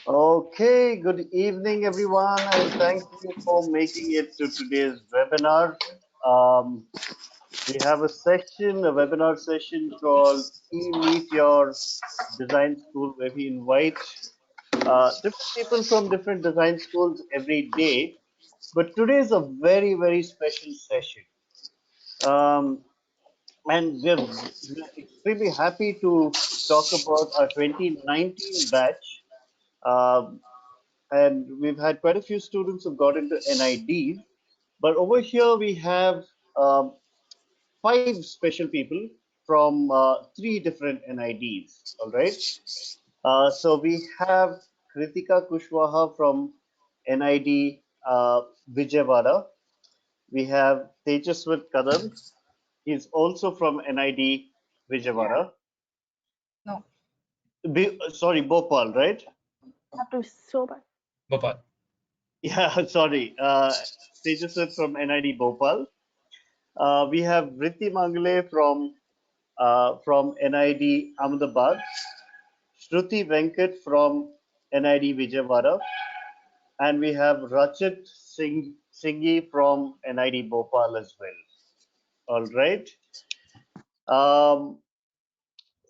Okay, good evening, everyone, and thank you for making it to today's webinar. Um, we have a webinar session called Meet Your Design School, where we invite different people from different design schools every day. But today is a very, very special session. Um, and we're extremely happy to talk about our 2019 batch. Um, and we've had quite a few students who've got into NIDs. But over here we have five special people from three different NIDs. All right. So we have Kritika Kushwaha from NID Vijayawada. We have Tejaswat Kadam. He's also from NID Vijayawada. No. Sorry, Bhopal, right? Have to so bad. Bhopal. Yeah, sorry. Tejaswat from NID Bhopal. We have Vritti Mangale from NID Ahmedabad, Shruti Venkat from NID Vijayawada, and we have Rachit Singhi from NID Bhopal as well. All right. Um,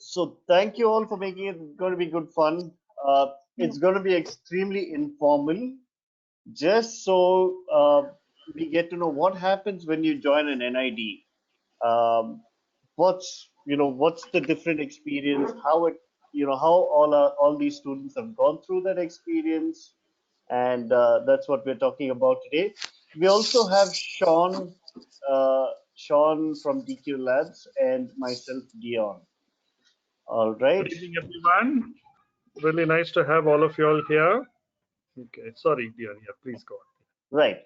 so thank you all for making it. It's going to be good fun. It's going to be extremely informal, just so we get to know what happens when you join an NID. What's the different experience, how it how all these students have gone through that experience, and that's what we're talking about today. We also have Sean from DQ Labs and myself, Dion. All Good right. evening, everyone. Really nice to have all of you all here. Okay, sorry, dear. Yeah, please go on. Right.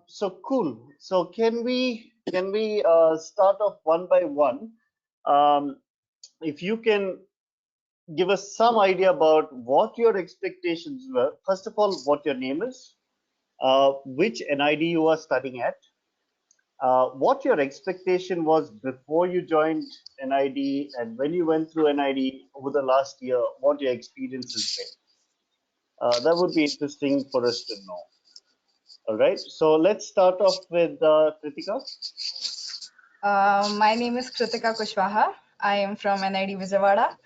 So cool. So can we start off one by one? Um, if you can give us some idea about what your expectations were. First of all, what your name is, which NID you are studying at, what your expectation was before you joined NID, and when you went through NID over the last year, what your experience has been. That would be interesting for us to know. All right. So let's start off with Kritika. My name is Kritika Kushwaha. I am from NID Vijayawada.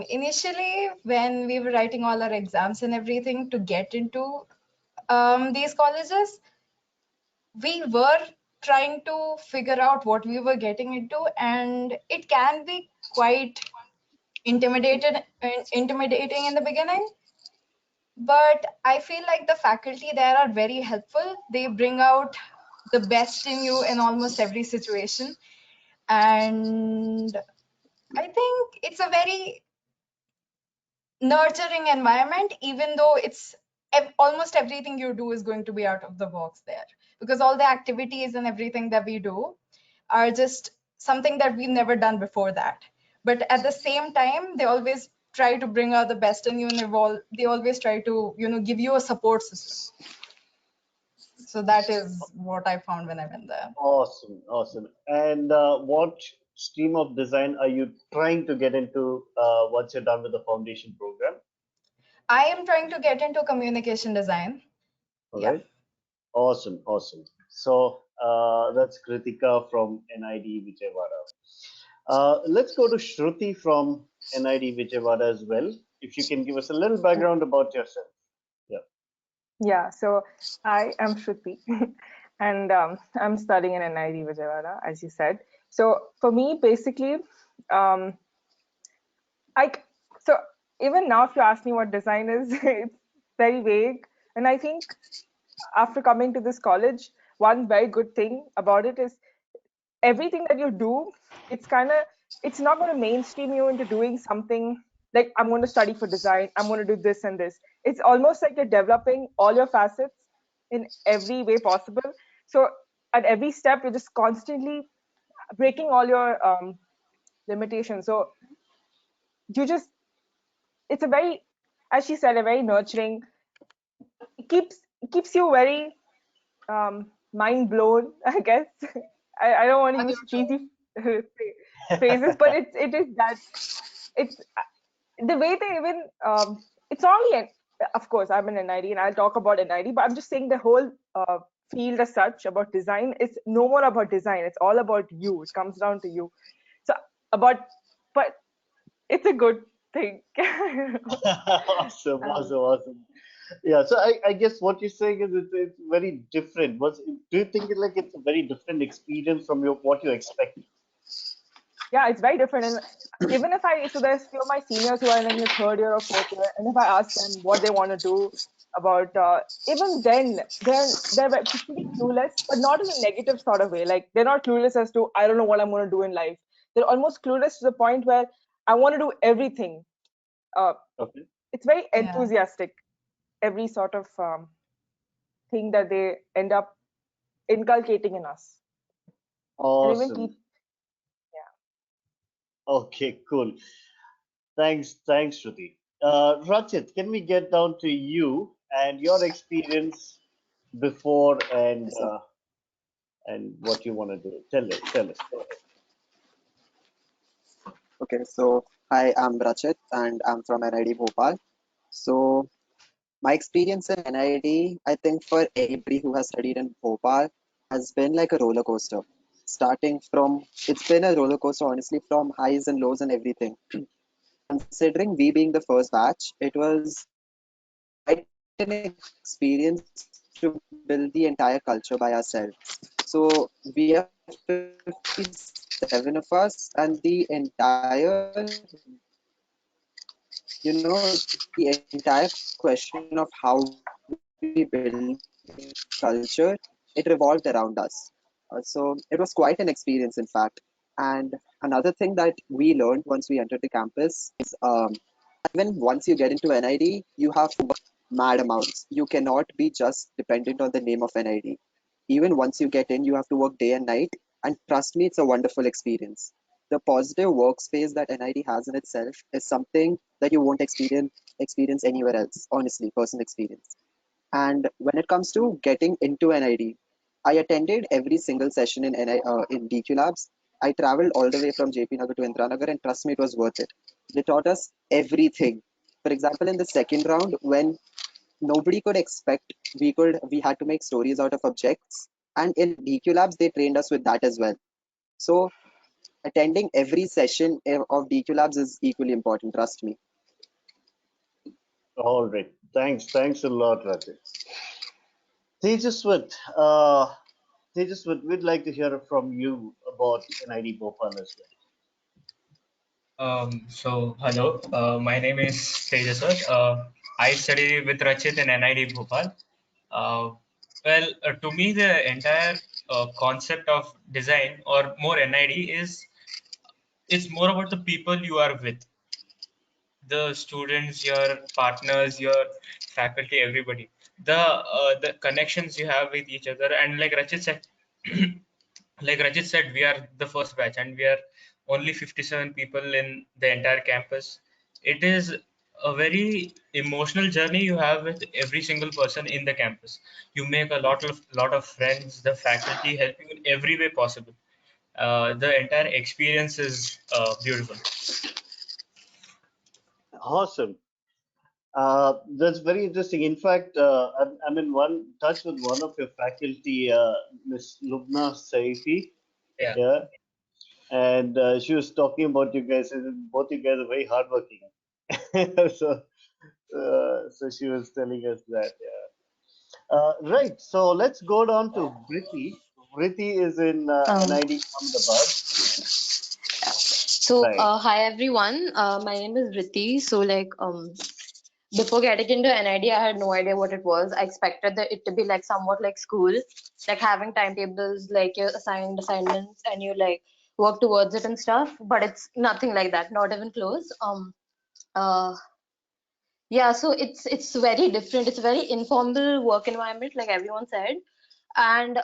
Initially, when we were writing all our exams and everything to get into these colleges, we were trying to figure out what we were getting into, and it can be quite intimidating in the beginning. But I feel like the faculty there are very helpful. They bring out the best in you in almost every situation. And I think it's a very nurturing environment, even though it's almost everything you do is going to be out of the box there, because all the activities and everything that we do are just something that we've never done before that. But at the same time, they always try to bring out the best in you, and they always try to give you a support system. So that is what I found when I went there. Awesome, awesome. And what stream of design are you trying to get into once you're done with the foundation program? I am trying to get into communication design. All right. Awesome, awesome. So that's Kritika from NID Vijayawada. Let's go to Shruti from NID Vijayawada as well. If you can give us a little background about yourself. Yeah. Yeah, so I am Shruti and I'm studying in NID Vijayawada, as you said. So for me, basically, um, so even now, if you ask me what design is, it's very vague. And I think after coming to this college, one very good thing about it is everything that you do, it's not going to mainstream you into doing something like I'm going to study for design, I'm going to do this and this. It's almost like you're developing all your facets in every way possible. So at every step, you're just constantly breaking all your limitations. So it's a very, as she said, a very nurturing. It keeps you very mind blown, I guess. I don't want to use cheesy phrases, but it is that it's the way they even it's only of course I'm an NID and I'll talk about NID, but I'm just saying the whole field as such about design is no more about design. It's all about you. It comes down to you. So about, but it's a good thing. Awesome, awesome, awesome. Yeah, so I guess what you're saying is it's very different. Do you think like it's a very different experience from what you expect? Yeah, it's very different. And even if so there's few of my seniors who are in the third year or fourth year, and if I ask them what they want to do about, even then they're pretty clueless, but not in a negative sort of way. Like they're not clueless as to I don't know what I'm going to do in life. They're almost clueless to the point where I want to do everything. Uh, Okay. it's very Yeah. enthusiastic. Every sort of thing that they end up inculcating in us, and even teach. Awesome. Yeah. Okay, cool. Thanks, Shruti. Rachit, can we get down to you and your experience before Yes, sir. and what you want to do? Tell us. Go ahead. Okay, so hi, I'm Rachit and I'm from NID Bhopal. So my experience in NID, I think for anybody who has studied in Bhopal, has been like a roller coaster. Starting from, it's been a roller coaster, honestly, from highs and lows and everything. Considering we being the first batch, it was quite an experience to build the entire culture by ourselves. So we are 57 of us, and the entire question of how we build the culture, it revolved around us. So it was quite an experience, in fact. And another thing that we learned once we entered the campus is even once you get into NID, you have to work mad amounts. You cannot be just dependent on the name of NID. Even once you get in, you have to work day and night. And trust me, it's a wonderful experience. The positive workspace that NID has in itself is something that you won't experience anywhere else. Honestly, personal experience. And when it comes to getting into NID, I attended every single session in DQ Labs. I traveled all the way from JP Nagar to Indranagar, and trust me, it was worth it. They taught us everything. For example, in the second round, when nobody could expect we had to make stories out of objects, and in DQ Labs, they trained us with that as well. So attending every session of DQ Labs is equally important. Trust me. All right. Thanks a lot, Rachit. Tejaswat, we'd like to hear from you about NID Bhopal as well. Hello, my name is Tejaswat. I study with Rachit in NID Bhopal. To me, the entire concept of design or more NID is it's more about the people you are with, the students, your partners, your faculty, everybody. The connections you have with each other, and like Rachit said, like Rajit said, we are the first batch and we are only 57 people in the entire campus. It is a very emotional journey you have with every single person in the campus. You make a lot of friends. The faculty help you in every way possible. The entire experience is beautiful. Awesome. That's very interesting. In fact, I'm in one touch with one of your faculty, Miss Lubna Saifi. Yeah. Yeah, and she was talking about you guys, and both you guys are very hardworking. So she was telling us that. Yeah. Right. So let's go down to Briti. Briti is in Um, NID Ahmedabad. so, Right. hi everyone. My name is Riti. So, before getting into NID, I had no idea what it was. I expected that it to be like somewhat like school, like having timetables, like your assigned assignments, and you like work towards it and stuff. But it's nothing like that. Not even close. Uh, yeah. So it's very different. It's a very informal work environment, like everyone said. And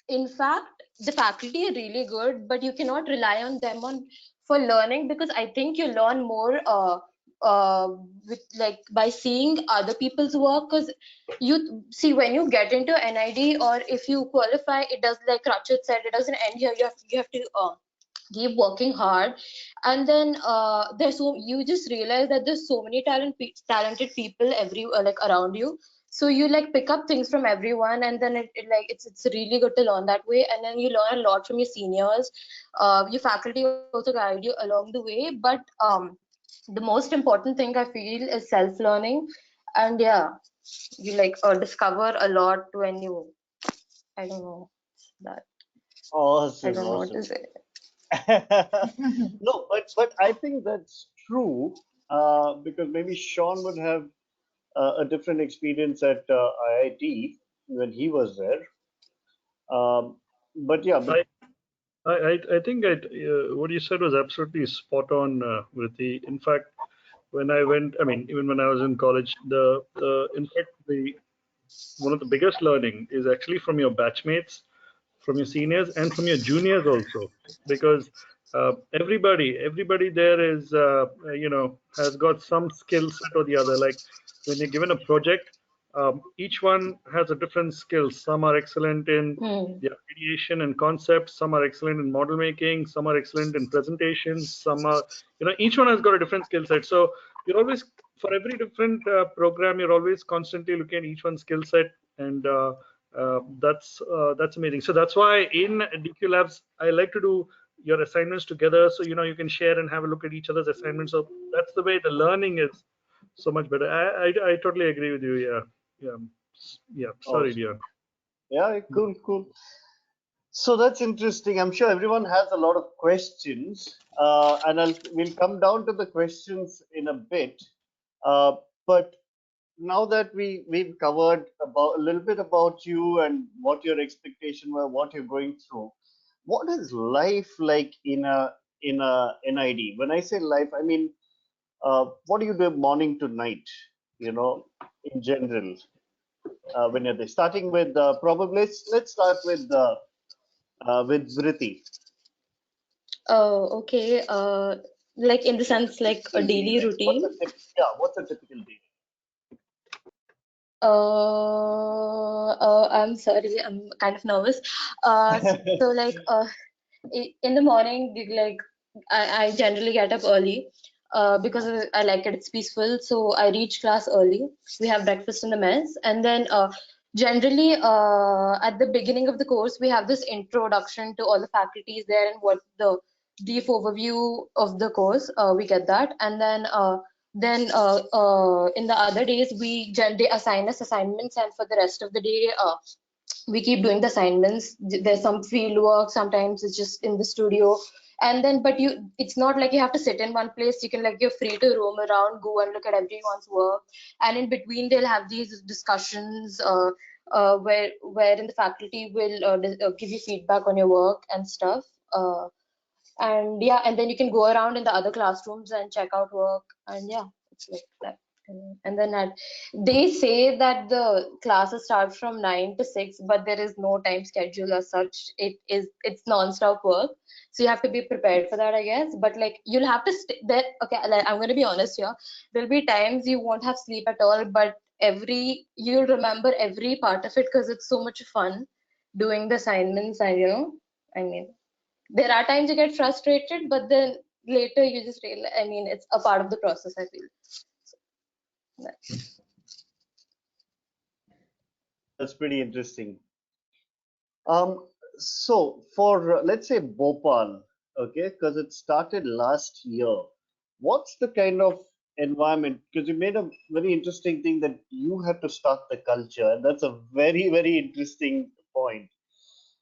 in fact the faculty are really good, but you cannot rely on them on for learning, because I think you learn more with like by seeing other people's work. Because you see, when you get into NID or if you qualify, it does, like Rachit said, it doesn't end here. You have to keep working hard, and then there's so you just realize that there's so many talented people like around you. So you like pick up things from everyone, and then it's really good to learn that way. And then you learn a lot from your seniors. Your faculty also guide you along the way, but the most important thing I feel is self-learning. And yeah, you like discover a lot when you, I don't know that, I Awesome, don't know what to awesome. say. No, but I think that's true, because maybe Sean would have a different experience at IIT when he was there. Um, but yeah, but I think what you said was absolutely spot on, Vritti. In fact, when I went, I mean, even when I was in college, in fact, one of the biggest learning is actually from your batchmates, from your seniors, and from your juniors also, because everybody there is, has got some skill set or the other. Like when you're given a project, each one has a different skill. Some are excellent in Hmm. the ideation and concepts. Some are excellent in model making. Some are excellent in presentations. Some are, each one has got a different skill set. So you're always, for every different program, you're always constantly looking at each one's skill set, and that's amazing. So that's why in DQ Labs, I like to do your assignments together, so you can share and have a look at each other's assignments. So that's the way the learning is so much better. I totally agree with you. Yeah, yeah, yeah. Sorry, awesome. dear. Yeah, cool, cool. So that's interesting. I'm sure everyone has a lot of questions, and we'll come down to the questions in a bit. But now that we've covered about a little bit about you and what your expectation were, what you're going through, what is life like in a NID? When I say life, I mean what do you do morning to night? In general, when you're there. Starting with probably let's start with Vritti. Oh, okay. Like in the sense like a Typical day, daily like routine. what's a typical day? I'm sorry, I'm kind of nervous. So like in the morning, I generally get up early because I like it. It's peaceful, so I reach class early. We have breakfast in the mess, and then generally at the beginning of the course, we have this introduction to all the faculties there and what the brief overview of the course. We get that, and then in the other days they assign us assignments, and for the rest of the day we keep doing the assignments. There's some field work, sometimes it's just in the studio, and then but it's not like you have to sit in one place. You can like you're free to roam around, go and look at everyone's work, and in between they'll have these discussions wherein the faculty will give you feedback on your work and stuff. And yeah, and then you can go around in the other classrooms and check out work, and yeah, it's like that. And then they say that the classes start from 9 to 6, but there is no time schedule as such. It's non-stop work, so you have to be prepared for that, I guess. But like you'll have to stay there. Okay, like, I'm gonna be honest here. There'll be times you won't have sleep at all, but you'll remember every part of it because it's so much fun doing the assignments. And I mean, there are times you get frustrated, but then later you just realize, I mean, it's a part of the process, I feel. That's pretty interesting. So for let's say Bhopal, okay, because it started last year, what's the kind of environment? Because you made a very interesting thing that you have to start the culture, and that's a very, very interesting point.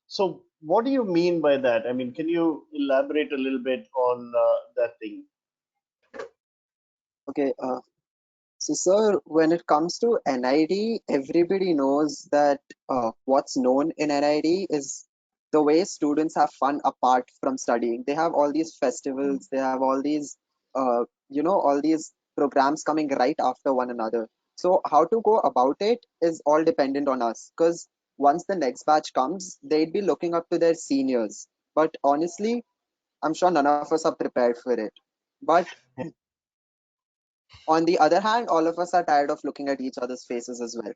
So what do you mean by that? I mean, can you elaborate a little bit on that thing? Okay, so sir, when it comes to NID, everybody knows that what's known in NID is the way students have fun apart from studying. They have all these festivals, they have all these, all these programs coming right after one another. So how to go about it is all dependent on us, because once the next batch comes, they'd be looking up to their seniors. But honestly, I'm sure none of us are prepared for it. But on the other hand, all of us are tired of looking at each other's faces as well.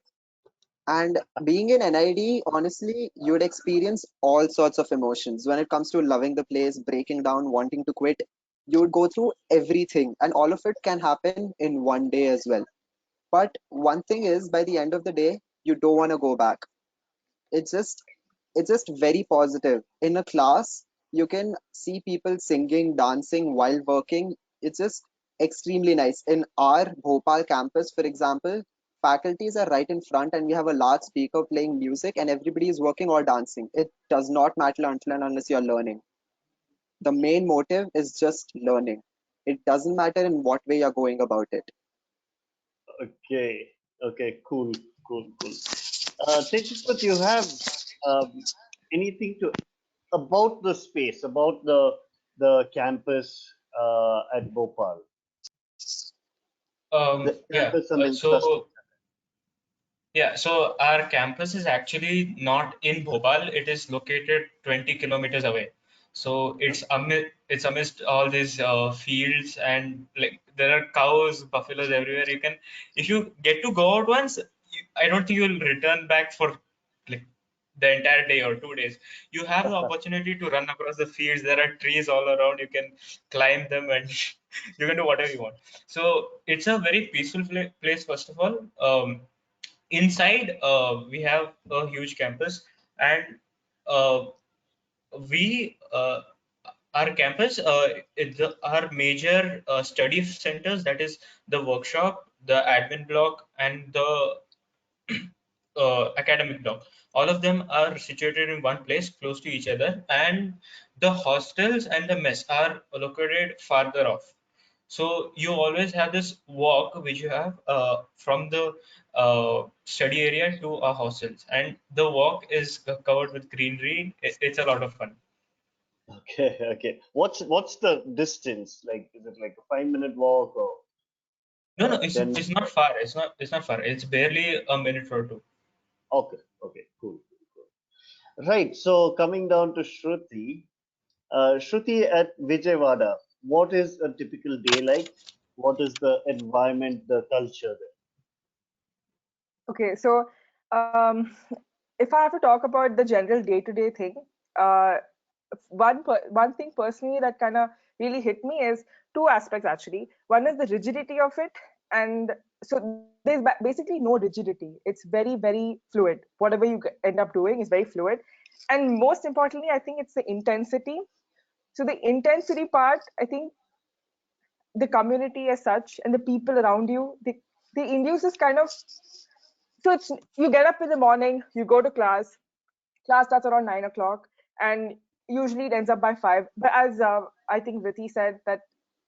And being in NID, honestly, you'd experience all sorts of emotions. When it comes to loving the place, breaking down, wanting to quit, you would go through everything, and all of it can happen in one day as well. But one thing is, by the end of the day, you don't want to go back. It's just it's just very positive. In a class, you can see people singing, dancing while working. It's just extremely nice. In our Bhopal campus, for example, faculties are right in front and we have a large speaker playing music and everybody is working or dancing. It does not matter until and unless you're learning. The main motive is just learning. It doesn't matter in what way you're going about it. Okay. Okay. Cool. Cool. Cool. Tejaswat, you have anything to about the space, about the campus at Bhopal, the Yeah. campus and the So infrastructure? yeah, so our campus is actually not in Bhopal. It is located 20 kilometers away. So it's amidst all these fields, and like there are cows, buffaloes everywhere. You can, if you get to go out once, I don't think you will return back for like the entire day or 2 days. You have the opportunity to run across the fields. There are trees all around. You can climb them and you can do whatever you want. So it's a very peaceful place, first of all. Inside, we have a huge campus, and uh, we our campus, our major study centers, that is the workshop, the admin block, and the academic block. All of them are situated in one place, close to each other, and the hostels and the mess are located farther off. So you always have this walk which you have from the study area to our hostels, and the walk is covered with greenery. It's a lot of fun. Okay. Okay. What's the distance? Like, is it like a 5 minute walk or No, no, it's 10? it's not far. It's not far. It's barely a minute or two. Okay. Okay. Cool. Right. So coming down to Shruti, Shruti at Vijayawada, what is a typical day like? What is the environment, the culture Okay, so if I have to talk about the general day-to-day thing, uh, one thing personally that kind of really hit me is two aspects actually. One is the rigidity of it, and so there's basically no rigidity. It's very fluid. Whatever you end up doing is very fluid, and most importantly, I think it's the intensity. So the intensity part, I think the community as such and the people around you, they induce this kind of, so it's, you get up in the morning, you go to class starts around 9 o'clock, and usually it ends up by 5. But as I think Riti said, that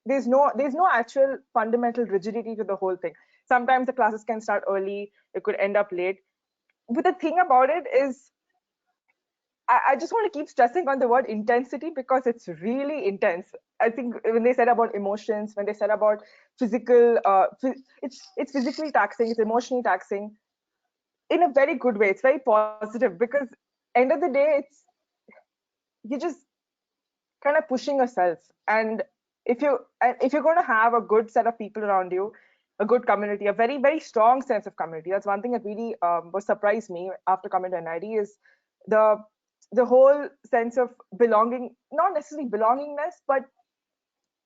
there's no actual fundamental rigidity to the whole thing. Sometimes the classes can start early, it could end up late. But the thing about it is, I just want to keep stressing on the word intensity because it's really intense. I think when they said about emotions, when they said about physical, it's physically taxing, it's emotionally taxing in a very good way. It's very positive because end of the day, you're just kind of pushing yourself. And if you're going to have a good set of people around you, a good community, a very strong sense of community, that's one thing that really was surprised me after coming to NID is the the whole sense of belonging, not necessarily belongingness, but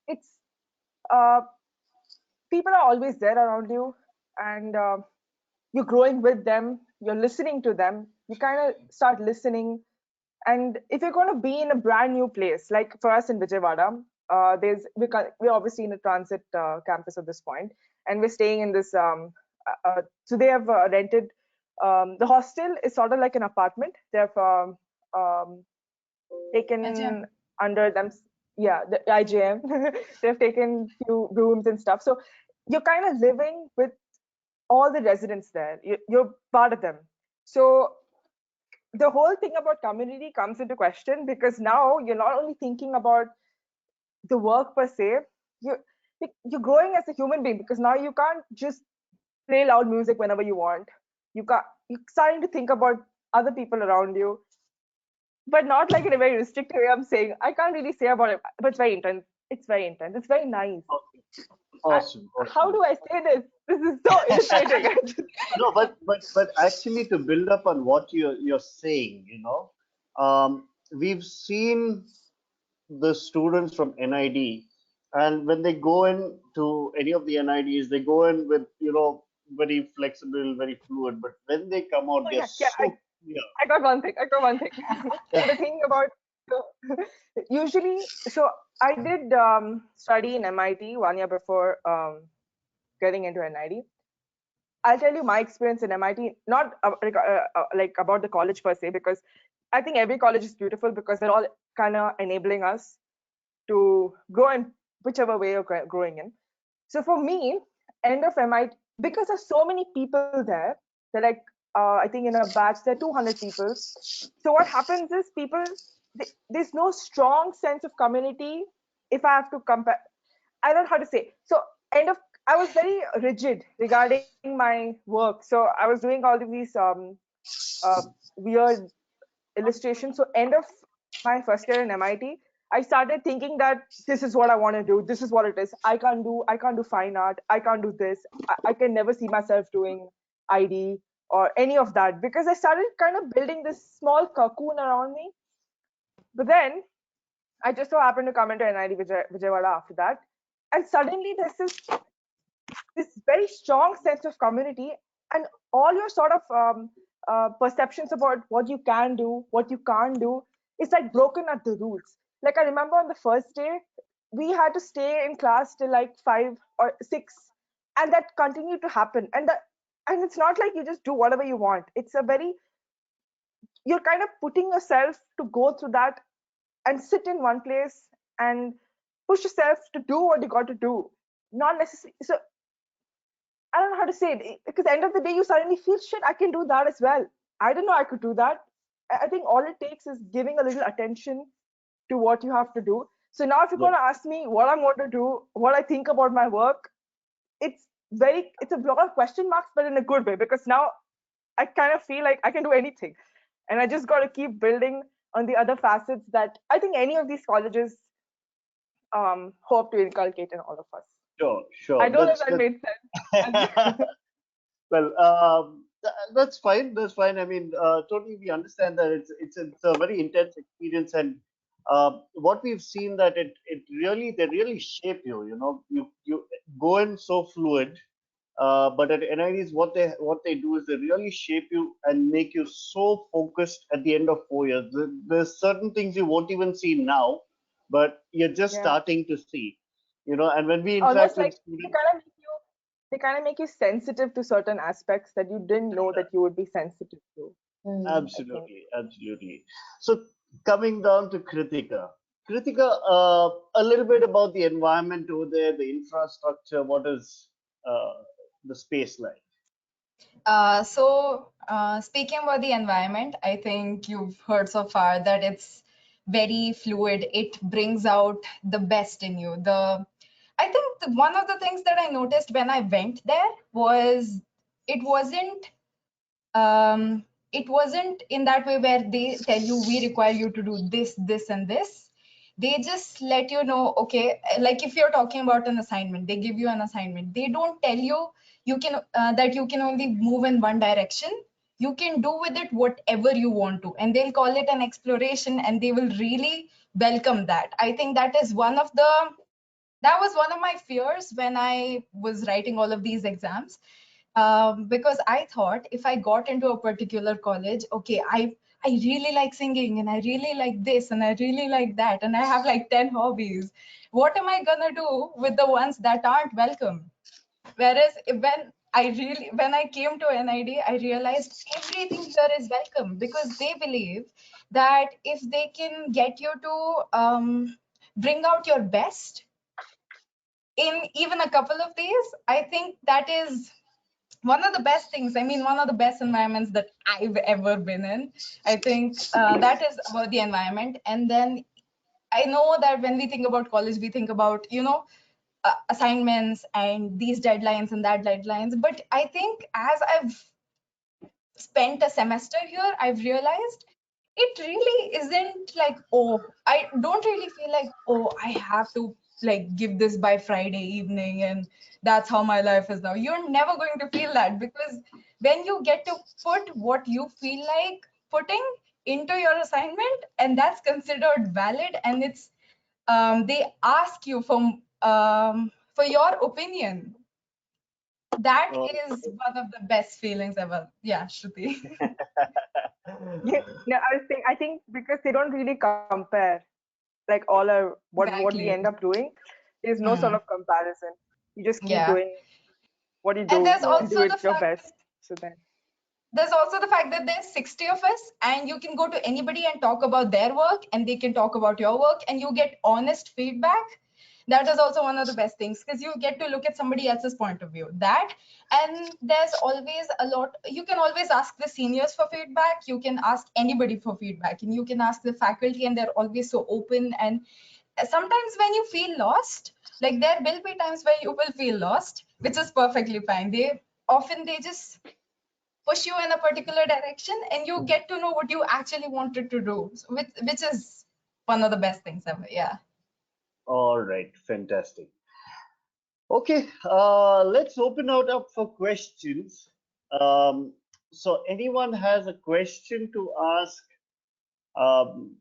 it's uh, people are always there around you, and you're growing with them, you're listening to them, you kind of start listening. And if you're going to be in a brand new place, like for us in Vijayawada, we're obviously in a transit campus at this point, and we're staying in this. So they have rented. The hostel is sort of like an apartment. They have um, taken Ajam. under them. Yeah, the IJM. They've taken few rooms and stuff. So you're kind of living with all the residents there. You're part of them. So the whole thing about community comes into question because now you're not only thinking about the work per se, you you're growing as a human being because now you can't just play loud music whenever you want. You're starting to think about other people around you, but not like in a very restrictive way. I'm saying I can't really say about it, but it's very intense. It's very intense. It's very nice. Awesome, How awesome. do I say this? This is so irritating. No, but actually, to build up on what you're saying, we've seen the students from NID, and when they go in to any of the NIDs, they go in with very flexible, very fluid. But when they come out, Oh they're yeah, yeah. so clear. I got one thing. I got one thing. So the thing about so, usually, so I did study in MIT 1 year before getting into NID. I'll tell you my experience in MIT, not like about the college per se, because I think every college is beautiful because they're all kind of enabling us to grow in whichever way you're growing in. So for me, end of MIT, because there's so many people there, they're like, I think in a batch, there are 200 people. So what happens is there's no strong sense of community. If I have to compare, I don't know how to say. So end of, I was very rigid regarding my work. So I was doing all of these uh, weird illustration. So end of my first year in MIT, I started thinking that this is what I want to do. This is what it is. I can't do fine art. I can't do this. I can never see myself doing ID or any of that because I started kind of building this small cocoon around me. But then I just so happened to come into NID Vijayawada after that. And suddenly there's this very strong sense of community, and all your sort of perceptions about what you can do, what you can't do, is like broken at the roots. Like I remember on the first day, we had to stay in class till like 5 or 6, and that continued to happen. And it's not like you just do whatever you want. It's a very, you're kind of putting yourself to go through that and sit in one place and push yourself to do what you got to do. Not necessarily. So I don't know how to say it because at the end of the day, you suddenly feel shit. I can do that as well. I didn't know I could do that. I think all it takes is giving a little attention to what you have to do. So now, if you're going Right. to ask me what I'm going to do, what I think about my work, it's a lot of question marks, but in a good way because now I kind of feel like I can do anything, and I just got to keep building on the other facets that I think any of these colleges hope to inculcate in all of us. Sure, I sure. don't know if that made sense. Well, that's fine. That's fine. I mean, totally, we understand that it's a very intense experience, and what we've seen that it really they really shape you. You go in so fluid, but at NIDs, what they do is they really shape you and make you so focused at the end of 4 years. There's certain things you won't even see now, but you're just Yeah. starting to see. And when we interact Almost with like students. they kind of make you sensitive to certain aspects that you didn't know that you would be sensitive to. I think. Absolutely, absolutely. So coming down to Kritika. Kritika, a little bit about the environment over there, the infrastructure, what is uh, the space like? Speaking about the environment, I think you've heard so far that it's very fluid. It brings out the best in you. I think one of the things that I noticed when I went there was it wasn't it wasn't in that way where they tell you we require you to do this, this, and this. They just let you know, okay, like if you're talking about an assignment, they give you an assignment. They don't tell you that you can only move in one direction. You can do with it whatever you want to, and they'll call it an exploration, and they will really welcome that. I think that was one of my fears when I was writing all of these exams, because I thought if I got into a particular college, okay, I really like singing and I really like this and I really like that and I have like 10 hobbies. What am I gonna do with the ones that aren't welcome? Whereas when I came to NID, I realized everything here is welcome because they believe that if they can get you to bring out your best in even a couple of days, I think that is one of the best things. I mean, one of the best environments that I've ever been in. I think that is about the environment. And then I know that when we think about college, we think about, assignments and these deadlines and that deadlines. But I think as I've spent a semester here, I've realized it really isn't like, oh, I don't really feel like, oh, I have to like give this by Friday evening and that's how my life is now. You're never going to feel that, because when you get to put what you feel like putting into your assignment, and that's considered valid, and it's they ask you for your opinion, that Oh. is one of the best feelings ever. Yeah, Shruti. No, I think because they don't really compare like all our what we end Exactly. up doing. There's no sort Hmm. of comparison. You just keep Yeah. doing what you And do and do it your best. So then, there's also the fact that there's 60 of us and you can go to anybody and talk about their work and they can talk about your work and you get honest feedback. That is also one of the best things, because you get to look at somebody else's point of view. That, and there's always a lot, you can always ask the seniors for feedback, you can ask anybody for feedback, and you can ask the faculty, and they're always so open. And sometimes when you feel lost, like there will be times where you will feel lost, which is perfectly fine. They just push you in a particular direction and you get to know what you actually wanted to do, which is one of the best things ever. Yeah. All right, fantastic. Okay, let's open out up for questions. Um, so anyone has a question um,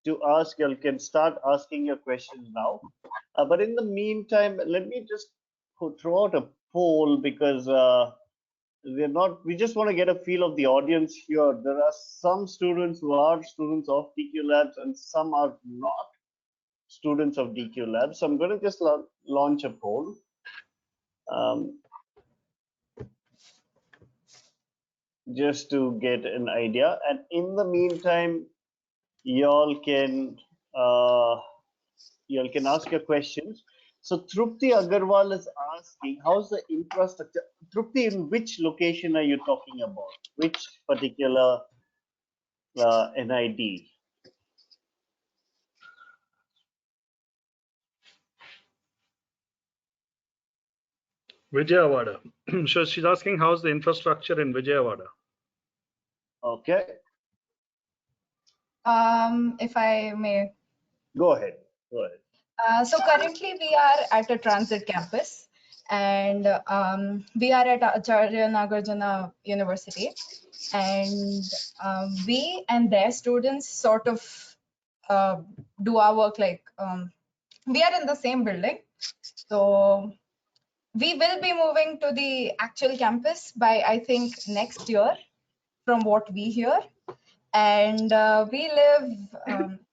to ask, you can start asking your questions now. But in the meantime, let me just throw out a poll, because we just want to get a feel of the audience here. There are some students who are students of DQ Labs and some are not students of DQ Labs. So I'm going to just launch a poll. Um, just to get an idea. And in the meantime, y'all can uh, y'all can ask your questions. So Trupti Agarwal is asking, how's the infrastructure? Trupti, in which location are you talking about? Which particular NID? Vijayawada. So she's asking how's the infrastructure in Vijayawada? Okay, If I may. go ahead. Go ahead. So currently we are at a transit campus, and we are at Acharya Nagarjuna University, and we and their students sort of uh, do our work like we are in the same building. So we will be moving to the actual campus by, I think, next year, from what we hear. And we live,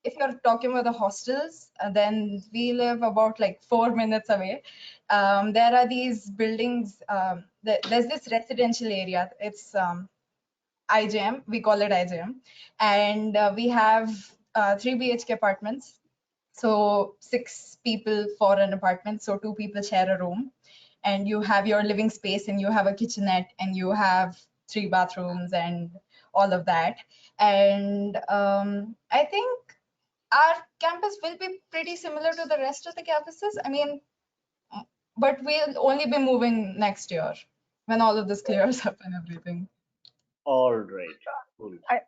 if you're talking about the hostels, then we live about like 4 minutes away. There are these buildings, there's this residential area. It's IJM, we call it IJM. And we have 3 BHK apartments. So 6 people for an apartment. So 2 people share a room. And you have your living space and you have a kitchenette and you have 3 bathrooms and all of that. And I think our campus will be pretty similar to the rest of the campuses. I mean, but we'll only be moving next year when all of this clears up and everything. All right. Cool. I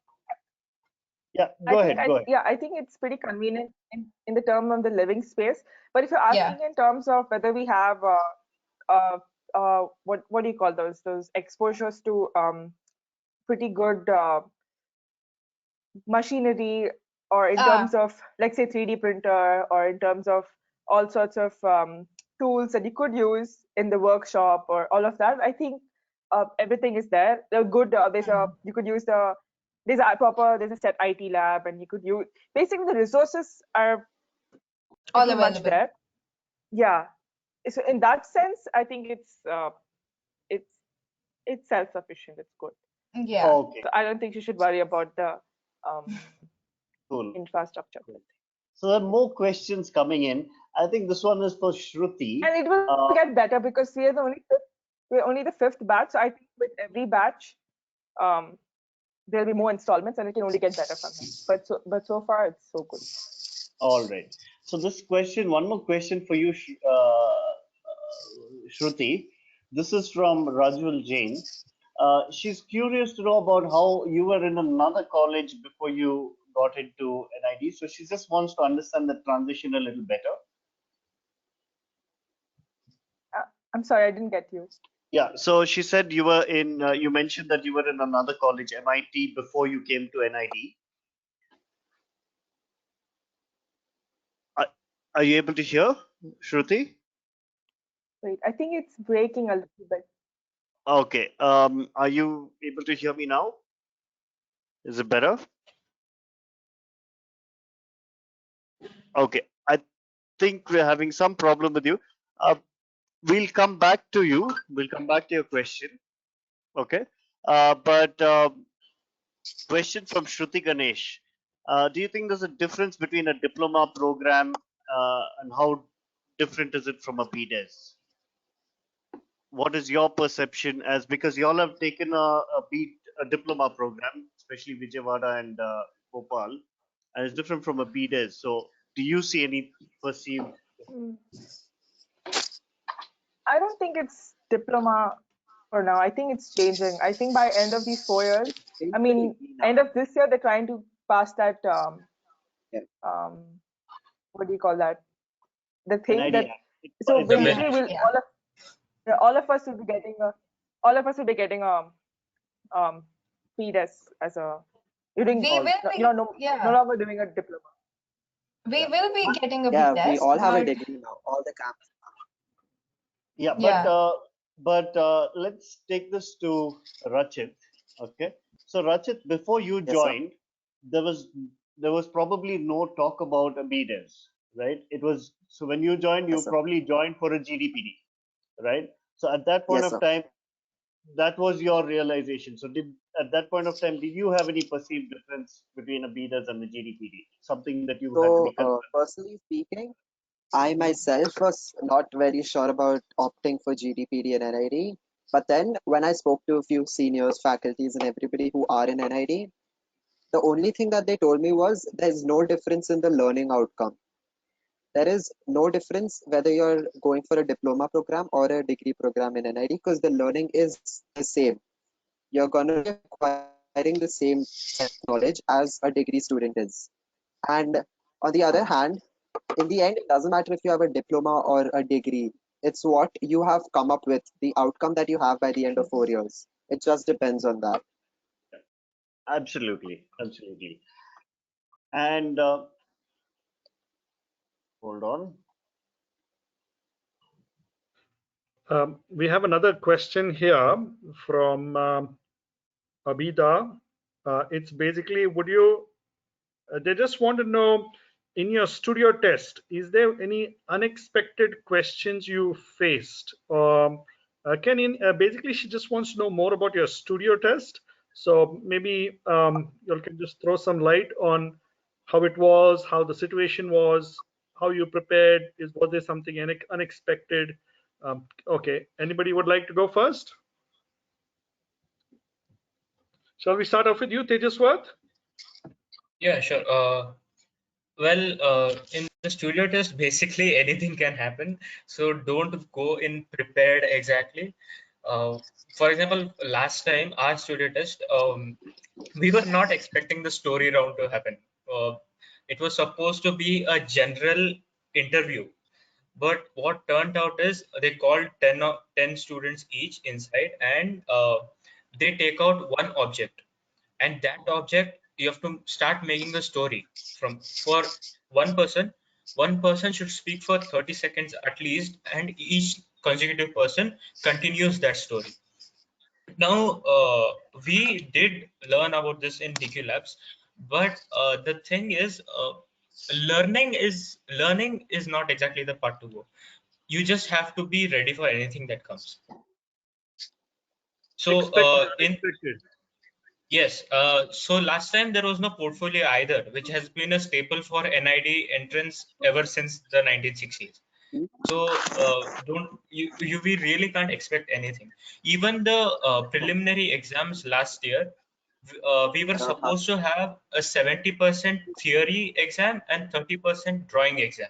Yeah, I go think ahead. Go ahead. I think it's pretty convenient in the term of the living space. But if you're Yeah. asking in terms of whether we have what do you call those exposures to pretty good machinery, or in Ah, terms of, like, say, 3D printer, or in terms of all sorts of tools that you could use in the workshop, or all of that, I think everything is there. They're good. You could use there's a set IT lab, and you could use, basically the resources are all pretty much available. there. Yeah. So in that sense, I think it's it's self-sufficient. It's good. Yeah. Okay, So I don't think you should worry about the cool. infrastructure. Cool. So there are more questions coming in. I think this one is for Shruti. And it will get better because we're only the fifth batch. So I think with every batch, um, there'll be more installments, and it can only get better from here. But so far, it's so good. All right. So this question, one more question for you, Shruti. This is from Rajul Jain. She's curious to know about how you were in another college before you got into NID. So she just wants to understand the transition a little better. I'm sorry, I didn't get you. Yeah, so she said you were in, you mentioned that you were in another college, MIT, before you came to NID. Are, are you able to hear, Shruti? Wait, I think it's breaking a little bit. Okay. Are you able to hear me now? Is it better? Okay. I think we're having some problem with you. Uh, we'll come back to you. We'll come back to your question. Okay. But question from Shruti Ganesh. Do you think there's a difference between a diploma program and how different is it from a BDes? What is your perception as, because you all have taken a diploma program, especially Vijayawada and Bhopal, and it's different from a BDes. So do you see any perceived? Mm. I don't think it's diploma for now. I think it's changing. I think by end of these 4 years, It's I the mean, degree now. end of this year, they're trying to pass that Yeah. um what do you call that? The thing NID that Act. so It's a Yeah. bill. basically Yeah. all of us will be getting a all of us will be getting um PDES as a you're doing We will be, you're no yeah, longer doing a diploma. we Yeah. will be getting a B Yeah, we test, all have a but degree now. All the camps. Yeah, yeah, but let's take this to Rachit. Okay, so Rachit, before you Yes, sir. joined, there was there was probably no talk about a BDes, right? It was, so when you joined, you Yes, sir. probably joined for a GDPD, right? So at that point Yes, of sir. time, that was your realization. So did, at that point of time, did you have any perceived difference between a BDes and the GDPD? Something that you had to be So, concerned? personally speaking, I myself was not very sure about opting for GDPD and NID. But then, when I spoke to a few seniors, faculties, and everybody who are in NID, the only thing that they told me was there's no difference in the learning outcome. There is no difference whether you're going for a diploma program or a degree program in NID because the learning is the same. You're going to be acquiring the same set of knowledge as a degree student is. And on the other hand, in the end, it doesn't matter if you have a diploma or a degree. It's what you have come up with, the outcome that you have by the end of 4 years. It just depends on that. Absolutely, absolutely. And hold on. We have another question here from Abida. It's basically, would you, they just want to know, in your studio test, is there any unexpected questions you faced? Basically, she just wants to know more about your studio test. So maybe you can just throw some light on how it was, how the situation was, how you prepared. Was there something unexpected? Okay, anybody would like to go first? Shall we start off with you, Tejaswat? Yeah, sure. In the studio test, basically anything can happen. So don't go in prepared exactly. Uh, for example, last time our studio test, we were not expecting the story round to happen. Uh, it was supposed to be a general interview, but what turned out is they called 10 students each inside, and they take out one object, and that object you have to start making a story from for one person. One person should speak for 30 seconds at least, and each consecutive person continues that story. Now, we did learn about this in DQ labs, but the thing is, learning is not exactly the part to go. You just have to be ready for anything that comes. So, Expect the in unexpected. yes, so last time there was no portfolio either, which has been a staple for NID entrance ever since the 1960s. So don't you we really can't expect anything. Even the preliminary exams last year, we were Uh-huh. supposed to have a 70% theory exam and 30% drawing exam.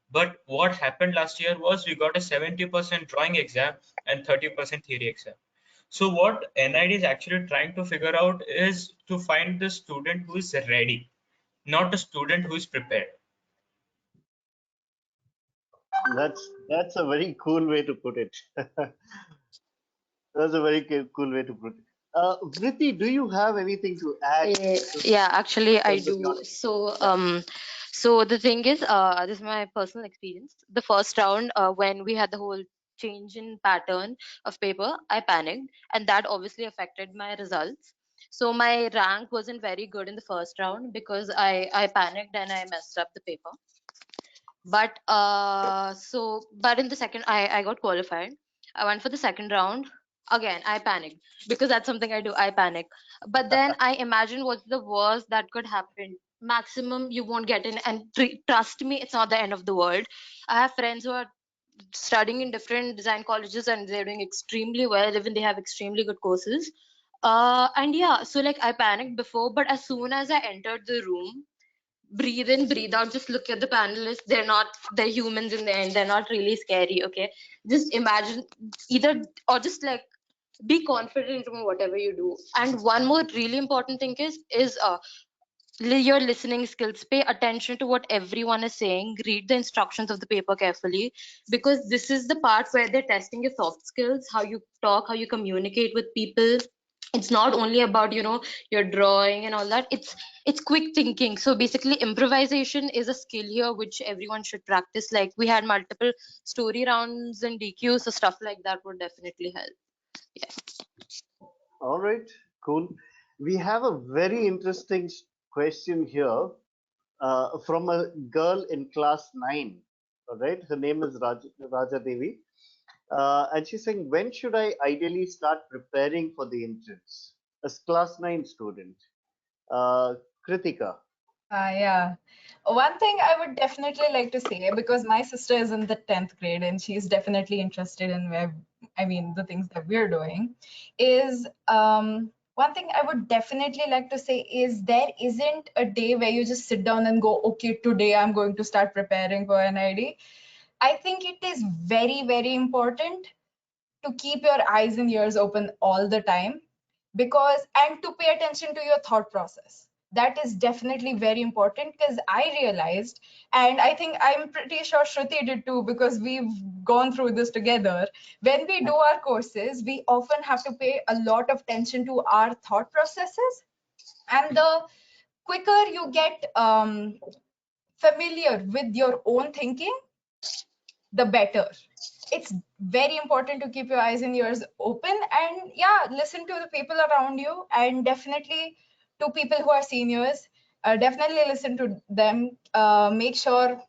But what happened last year was we got a 70% drawing exam and 30% theory exam. So what NID is actually trying to figure out is to find the student who is ready, not a student who is prepared. That's a very cool way to put it. That's a very cool way to put it. Vritti, do you have anything to add Yeah, actually in I terms of your? do. So Yeah. so the thing is, this is my personal experience. The first round, when we had the whole change in pattern of paper, I panicked, and that obviously affected my results. So my rank wasn't very good in the first round because I panicked and I messed up the paper. But in the second, I got qualified. I went for the second round. Again, I panicked because that's something I do. I panic. But then I imagine what's the worst that could happen. Maximum you won't get in, and trust me, it's not the end of the world. I have friends who are studying in different design colleges and they're doing extremely well. Even they have extremely good courses. And yeah, so like I panicked before, but as soon as I entered the room, breathe in, breathe out, just look at the panelists. They're humans in the end. They're not really scary. Okay, just imagine either, or just like be confident in whatever you do. And one more really important thing is your listening skills. Pay attention to what everyone is saying. Read the instructions of the paper carefully, because this is the part where they're testing your soft skills, how you talk, how you communicate with people. It's not only about your drawing and all that. It's quick thinking. So basically improvisation is a skill here which everyone should practice. Like we had multiple story rounds and DQ, so stuff like that would definitely help. Yeah. All right, cool. We have a very interesting question here from a girl in class 9. All right, her name is Raja Devi. And she's saying, when should I ideally start preparing for the entrance? As class 9 student. Uh, Kritika. Yeah. One thing I would definitely like to say, because my sister is in the 10th grade and she's definitely interested in the things that we're doing, is one thing I would definitely like to say is there isn't a day where you just sit down and go, okay, today I'm going to start preparing for NID. I think it is very, very important to keep your eyes and ears open all the time, and to pay attention to your thought process. That is definitely very important, because I realized, and I think I'm pretty sure Shruti did too, because we've gone through this together. When we do our courses, we often have to pay a lot of attention to our thought processes, and the quicker you get familiar with your own thinking, the better. It's very important to keep your eyes and ears open, and yeah, listen to the people around you, and definitely to people who are seniors, definitely listen to them. Make sure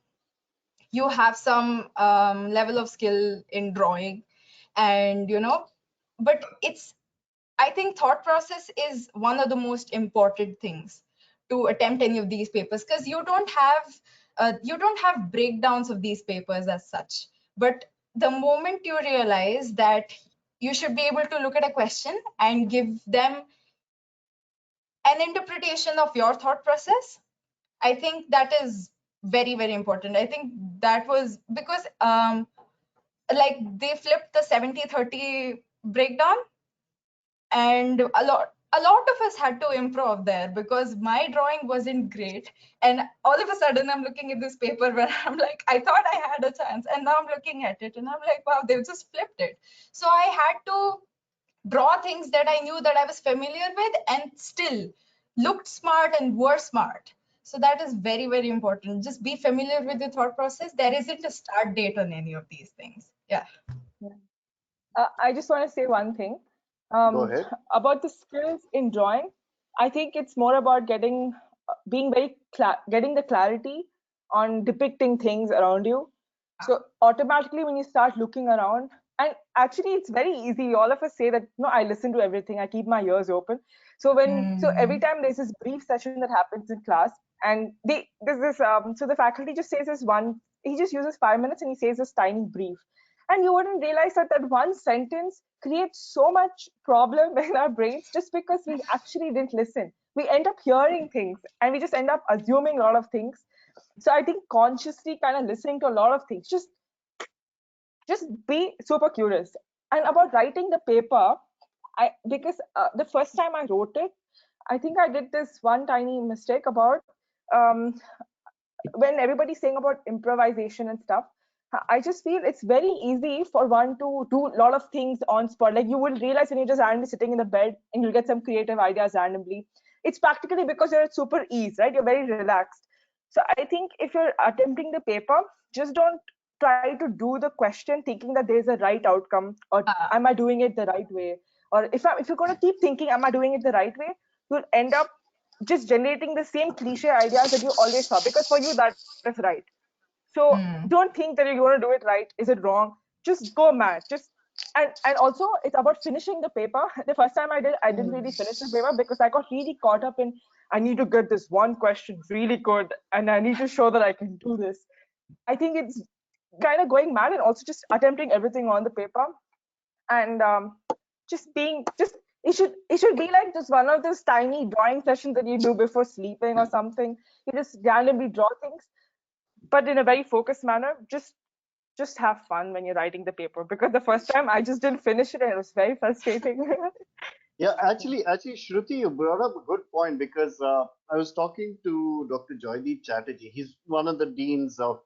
you have some level of skill in drawing, and but I think thought process is one of the most important things to attempt any of these papers, because you don't have breakdowns of these papers as such. But the moment you realize that you should be able to look at a question and give them an interpretation of your thought process, I think that is very, very important. I think that was because like they flipped the 70-30 breakdown, and a lot of us had to improv there, because my drawing wasn't great, and all of a sudden I'm looking at this paper where I'm like, I thought I had a chance, and now I'm looking at it and I'm like, wow, they've just flipped it. So I had to draw things that I knew that I was familiar with and still looked smart and were smart. So that is very, very important. Just be familiar with the thought process. There isn't a start date on any of these things. Yeah. I just want to say one thing Go um, ahead. about the skills in drawing. I think it's more about getting the clarity on depicting things around you. So automatically, when you start looking around, and actually, it's very easy. All of us say that, no, I listen to everything. I keep my ears open. So every time there's this brief session that happens in class, and there's this so the faculty just says this one. He just uses 5 minutes and he says this tiny brief, and you wouldn't realize that that one sentence creates so much problem in our brains just because we actually didn't listen. We end up hearing things and we just end up assuming a lot of things. So I think consciously kind of listening to a lot of things, just be super curious. And about writing the paper, I because the first time I wrote it, I think I did this one tiny mistake about um, when everybody's saying about improvisation and stuff. I just feel it's very easy for one to do a lot of things on spot. Like you will realize when you're just randomly sitting in the bed and you'll get some creative ideas randomly. It's practically because you're at super ease, right? You're very relaxed. So I think if you're attempting the paper, just don't try to do the question thinking that there's a right outcome or am I doing it the right way? Or if you're going to keep thinking, am I doing it the right way? You'll end up just generating the same cliche ideas that you always saw because for you that is right. So don't think that you're going to do it right. Is it wrong? Just go mad. And also it's about finishing the paper. The first time I didn't really finish the paper because I got really caught up in I need to get this one question really good and I need to show that I can do this. I think it's kind of going mad and also just attempting everything on the paper and just being just it should be like just one of those tiny drawing sessions that you do before sleeping or something. You just randomly draw things but in a very focused manner. Just have fun when you're writing the paper because the first time I just didn't finish it and it was very frustrating. Yeah, actually, Shruti, you brought up a good point because I was talking to Dr. Joydeep Chatterjee. He's one of the deans of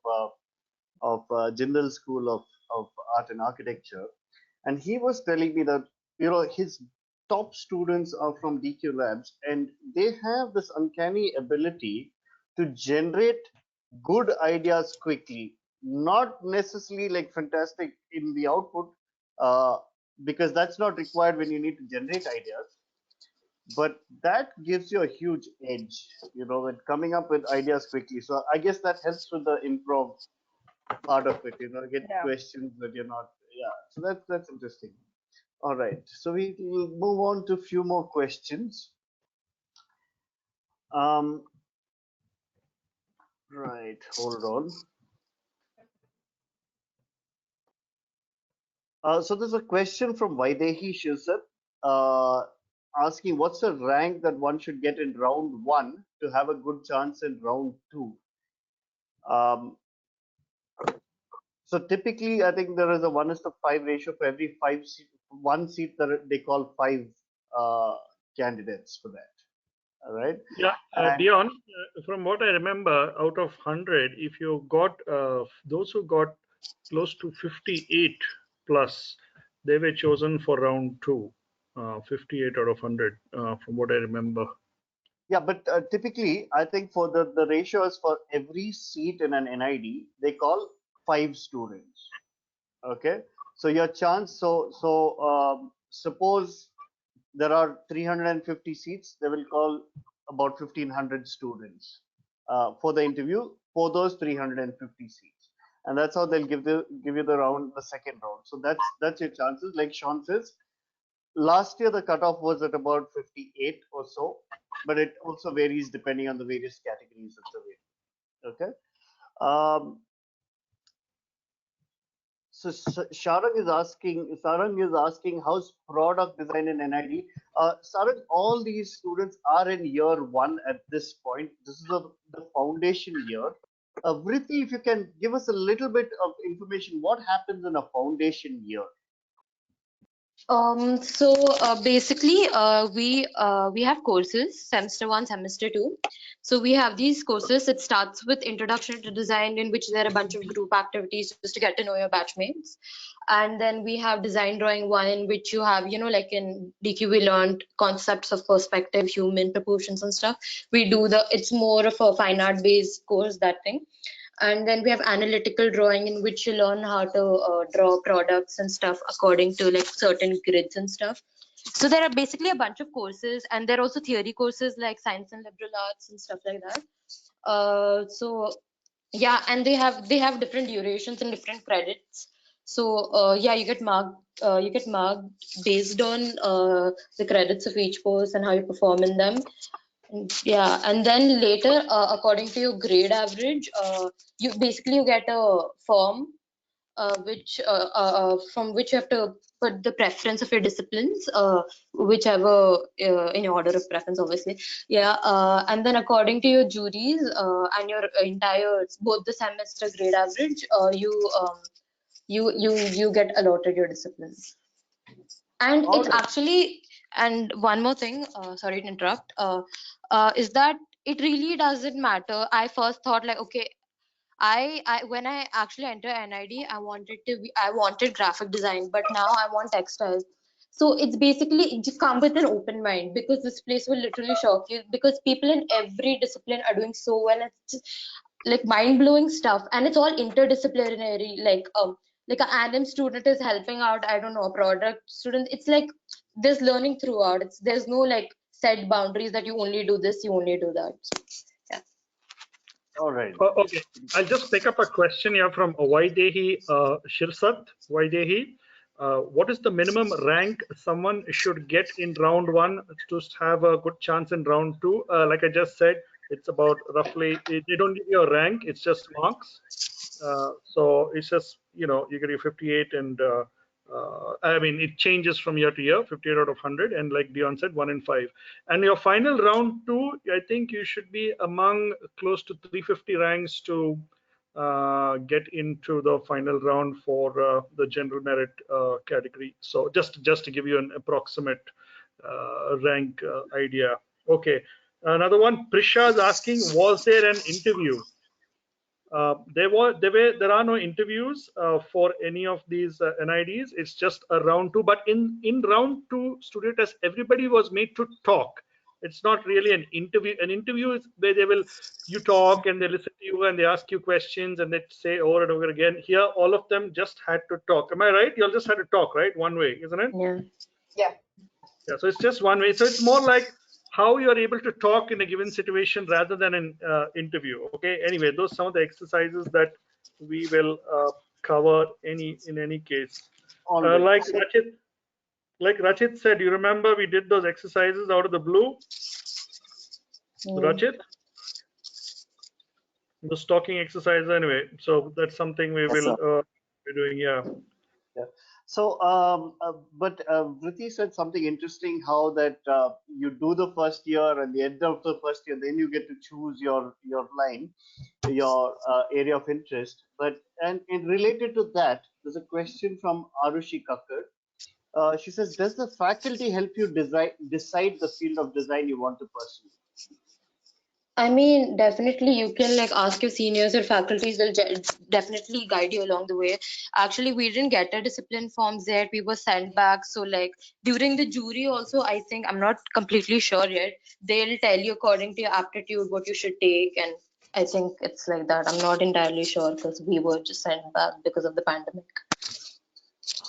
Jindal School of Art and Architecture, and he was telling me that his top students are from DQ Labs, and they have this uncanny ability to generate good ideas quickly. Not necessarily like fantastic in the output, uh, because that's not required when you need to generate ideas. But that gives you a huge edge, when coming up with ideas quickly. So I guess that helps with the improv part of it, get Yeah. questions that you're not. Yeah, so that's interesting. All right, so we will move on to a few more questions. Um, right, hold on. So there's a question from Vaidehi Shilsat, asking what's the rank that one should get in round one to have a good chance in round two? Um, so typically, I think there is a 1:5 ratio for every one seat that they call five uh, candidates for that. All right. Yeah, And Dion, from what I remember, out of 100, if you got those who got close to 58 plus, they were chosen for round two. 58 out of 100, from what I remember. yeah, but typically, I think for the ratio is for every seat in an NID, they call five students. Okay. So your chance. So suppose there are 350 seats, they will call about 1,500 students for the interview for those 350 seats, and that's how they'll give you the second round. So that's your chances. Like Sean says, last year the cutoff was at about 58 or so, but it also varies depending on the various categories that's available. Okay. Um, So Sarang is asking how's product design in NID. Sarang, all these students are in year one at this point. This is the foundation year. Vritti, if you can give us a little bit of information, what happens in a foundation year? Basically, we have courses, semester one, semester two. So we have these courses. It starts with introduction to design, in which there are a bunch of group activities just to get to know your batchmates. And then we have design drawing one, in which you have, like in DQ, we learned concepts of perspective, human proportions and stuff. It's more of a fine art based course, that thing. And then we have analytical drawing, in which you learn how to draw products and stuff according to like certain grids and stuff. So there are basically a bunch of courses, and there are also theory courses like science and liberal arts and stuff like that. So yeah, and they have different durations and different credits. So yeah, you get marked based on the credits of each course and how you perform in them. Yeah, and then later, according to your grade average, you get a form, which from which you have to put the preference of your disciplines, whichever in your order of preference, obviously. Yeah, and then according to your juries and your entire both the semester grade average, you get allotted your disciplines. And All it's right. actually, and one more thing, sorry to interrupt, is that it really doesn't matter. I first thought like, okay, I when I actually entered NID, I wanted graphic design, but now I want textiles. So it's basically just come with an open mind, because this place will literally shock you, because people in every discipline are doing so well. It's just like mind blowing stuff, and it's all interdisciplinary. Like an anim student is helping out, I don't know, a product student. It's like there's learning throughout. There's no like set boundaries that you only do this, you only do that. So, yeah. All right. Okay, I'll just pick up a question here from Vaidehi Shirsat. Vaidehi, what is the minimum rank someone should get in round one to have a good chance in round two? Like I just said, it's about roughly, they don't give you a rank, it's just marks. So it's just, you get your 58 and I mean, it changes from year to year, 58 out of 100. And like Dion said, 1 in 5. And your final round two, I think you should be among close to 350 ranks to get into the final round for the general merit category. So just to give you an approximate rank idea. Okay. Another one, Prisha is asking, was there an interview? There are no interviews for any of these NIDs. It's just a round two. But in round two studio test, everybody was made to talk. It's not really an interview. An interview is where you talk and they listen to you and they ask you questions and they say over and over again. Here, all of them just had to talk. Am I right? You all just had to talk, right? One way, isn't it? Yeah. Yeah. Yeah, so it's just one way. So it's more like how you're able to talk in a given situation rather than an interview. Okay. Anyway, those are some of the exercises that we will cover in any case. All right. Like Rachit said, you remember we did those exercises out of the blue. Rachit, those talking exercises anyway. So that's something we Yes, will sir. be doing. Yeah. Yeah. So, but Vriti said something interesting, how that you do the first year, and the end of the first year, then you get to choose your line, your area of interest. But and in related to that, there's a question from Arushi Kakkar. She says, does the faculty help you decide the field of design you want to pursue? I mean, definitely you can like ask your seniors or faculties will definitely guide you along the way. Actually, we didn't get our discipline forms yet. We were sent back. So like during the jury also, I think I'm not completely sure yet. They'll tell you according to your aptitude what you should take, and I think it's like that. I'm not entirely sure because we were just sent back because of the pandemic.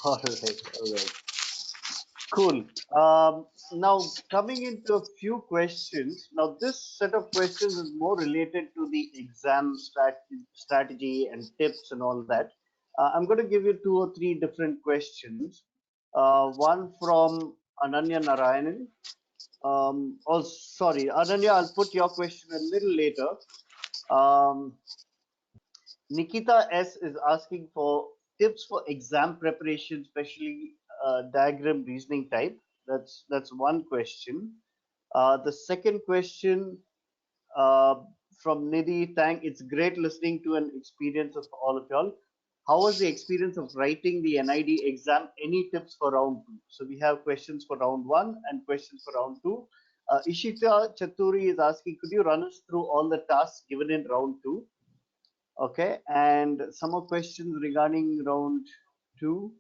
All right, all right. Cool. Now, coming into a few questions. Now, this set of questions is more related to the exam strategy and tips and all that. I'm going to give you two or three different questions. One from Ananya Narayanan. Oh, sorry, Ananya, I'll put your question a little later. Um, Nikita S is asking for tips for exam preparation, especially diagram reasoning type. That's one question. The second question uh, from Nidhi, it's great listening to an experience of all of y'all. How was the experience of writing the NID exam? Any tips for round two? So we have questions for round one and questions for round two. Ishita Chaturi is asking, could you run us through all the tasks given in round two? Okay, and some more questions regarding round two.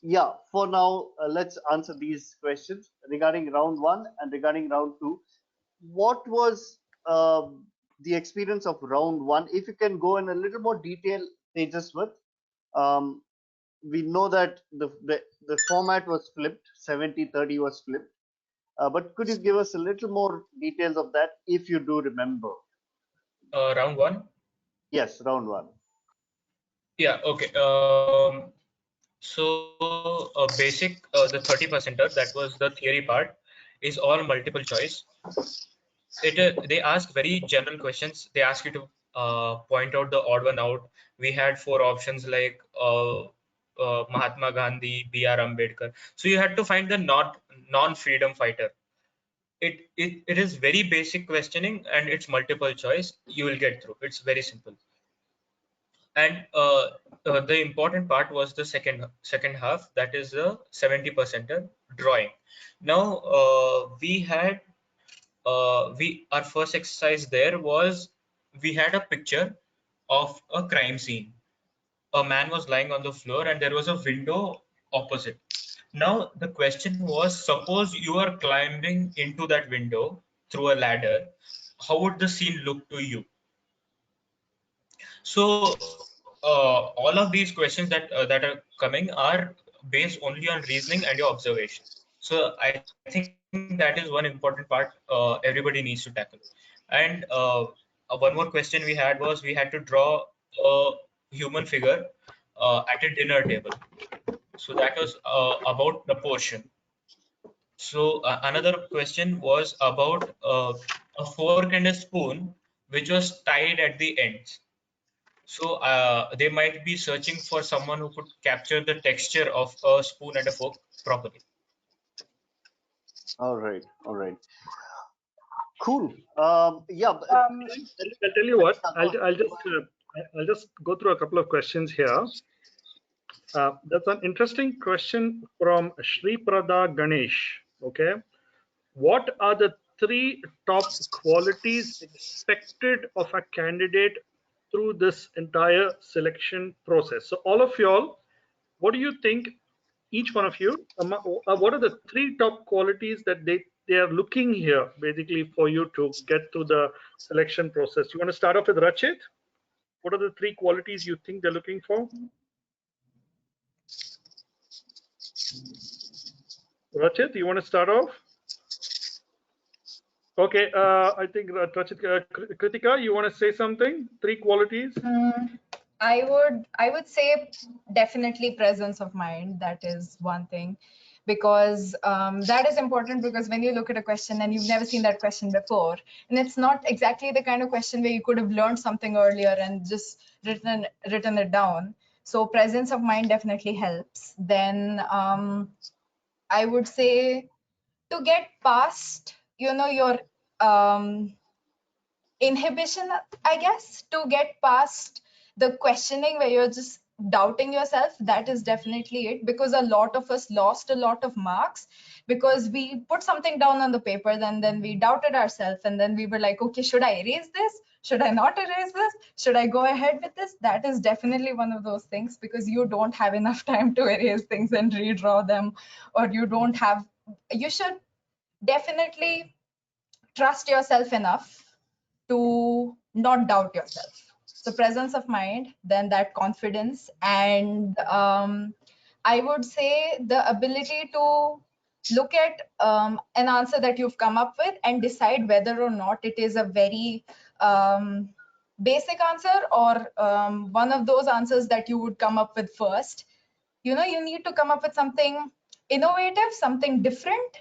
Yeah, for now, let's answer these questions regarding round one and regarding round two. What was the experience of round one? If you can go in a little more detail, Tejaswat. Um, we know that the format was flipped, 70-30 was flipped. But could you give us a little more details of that if you do remember? Round one. Yes, round one. Yeah. Okay. So basic, the 30%er, that was the theory part, is all multiple choice. They ask very general questions. They ask you to point out the odd one out. We had four options like Mahatma Gandhi, B.R. Ambedkar. So you had to find the not non-freedom fighter. It is very basic questioning and it's multiple choice. You will get through. It's very simple. And the important part was the second half, that is the 70%er drawing. Now we our first exercise there was, we had a picture of a crime scene. A man was lying on the floor and there was a window opposite. Now, the question was, suppose you are climbing into that window through a ladder, how would the scene look to you? So, all of these questions that are coming are based only on reasoning and your observation. So, I think that is one important part everybody needs to tackle. And one more question we had was we had to draw a human figure at a dinner table. So that was about the portion. So another question was about a fork and a spoon, which was tied at the ends. So they might be searching for someone who could capture the texture of a spoon and a fork properly. All right, all right, cool. Yeah, Um, I'll tell you what. go ahead. I'll just go through a couple of questions here. That's an interesting question from Shri Prada Ganesh. Okay, what are the three top qualities expected of a candidate through this entire selection process? So, all of y'all, what do you think? Each one of you, what are the three top qualities that they are looking here basically for you to get through the selection process? You want to start off with Rachit? What are the three qualities you think they're looking for? Rachit, you want to start off? Okay, I think Rachit, Kritika, you want to say something? Three qualities? I would say definitely presence of mind. That is one thing, because that is important, because when you look at a question and you've never seen that question before, and it's not exactly the kind of question where you could have learned something earlier and just written it down. So presence of mind definitely helps. Then I would say to get past, your um, inhibition, I guess, to get past the questioning where you're just doubting yourself. That is definitely it, because a lot of us lost a lot of marks because we put something down on the paper, then we doubted ourselves, and then we were like, okay, should I erase this? Should I not erase this? Should I go ahead with this? That is definitely one of those things, because you don't have enough time to erase things and redraw them, or you should definitely trust yourself enough to not doubt yourself. So presence of mind, then that confidence, and I would say the ability to look at an answer that you've come up with and decide whether or not it is a very basic answer, or one of those answers that you would come up with first. You need to come up with something innovative, something different.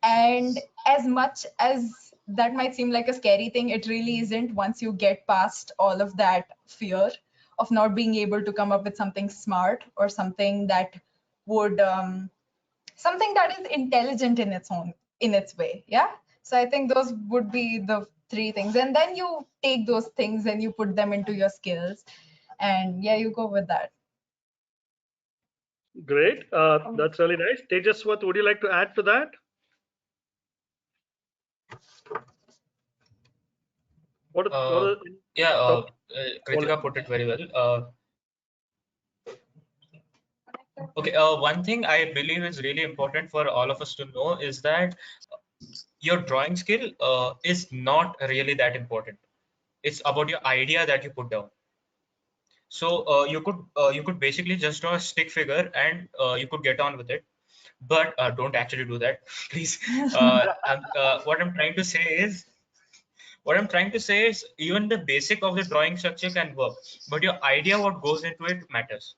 And as much as that might seem like a scary thing, it really isn't once you get past all of that fear of not being able to come up with something smart, or something that would something that is intelligent in its way. Yeah. So I think those would be the three things, and then you take those things and you put them into your skills, and yeah, you go with that. Great. That's really nice. Tejas, what would you like to add to that? What Uh, are yeah, top Kritika qualities? put it very well. Okay, one thing I believe is really important for all of us to know is that your drawing skill is not really that important. It's about your idea that you put down. So you could basically just draw a stick figure and you could get on with it, but don't actually do that, please. What I'm trying to say is even the basic of the drawing structure can work, but your idea what goes into it matters.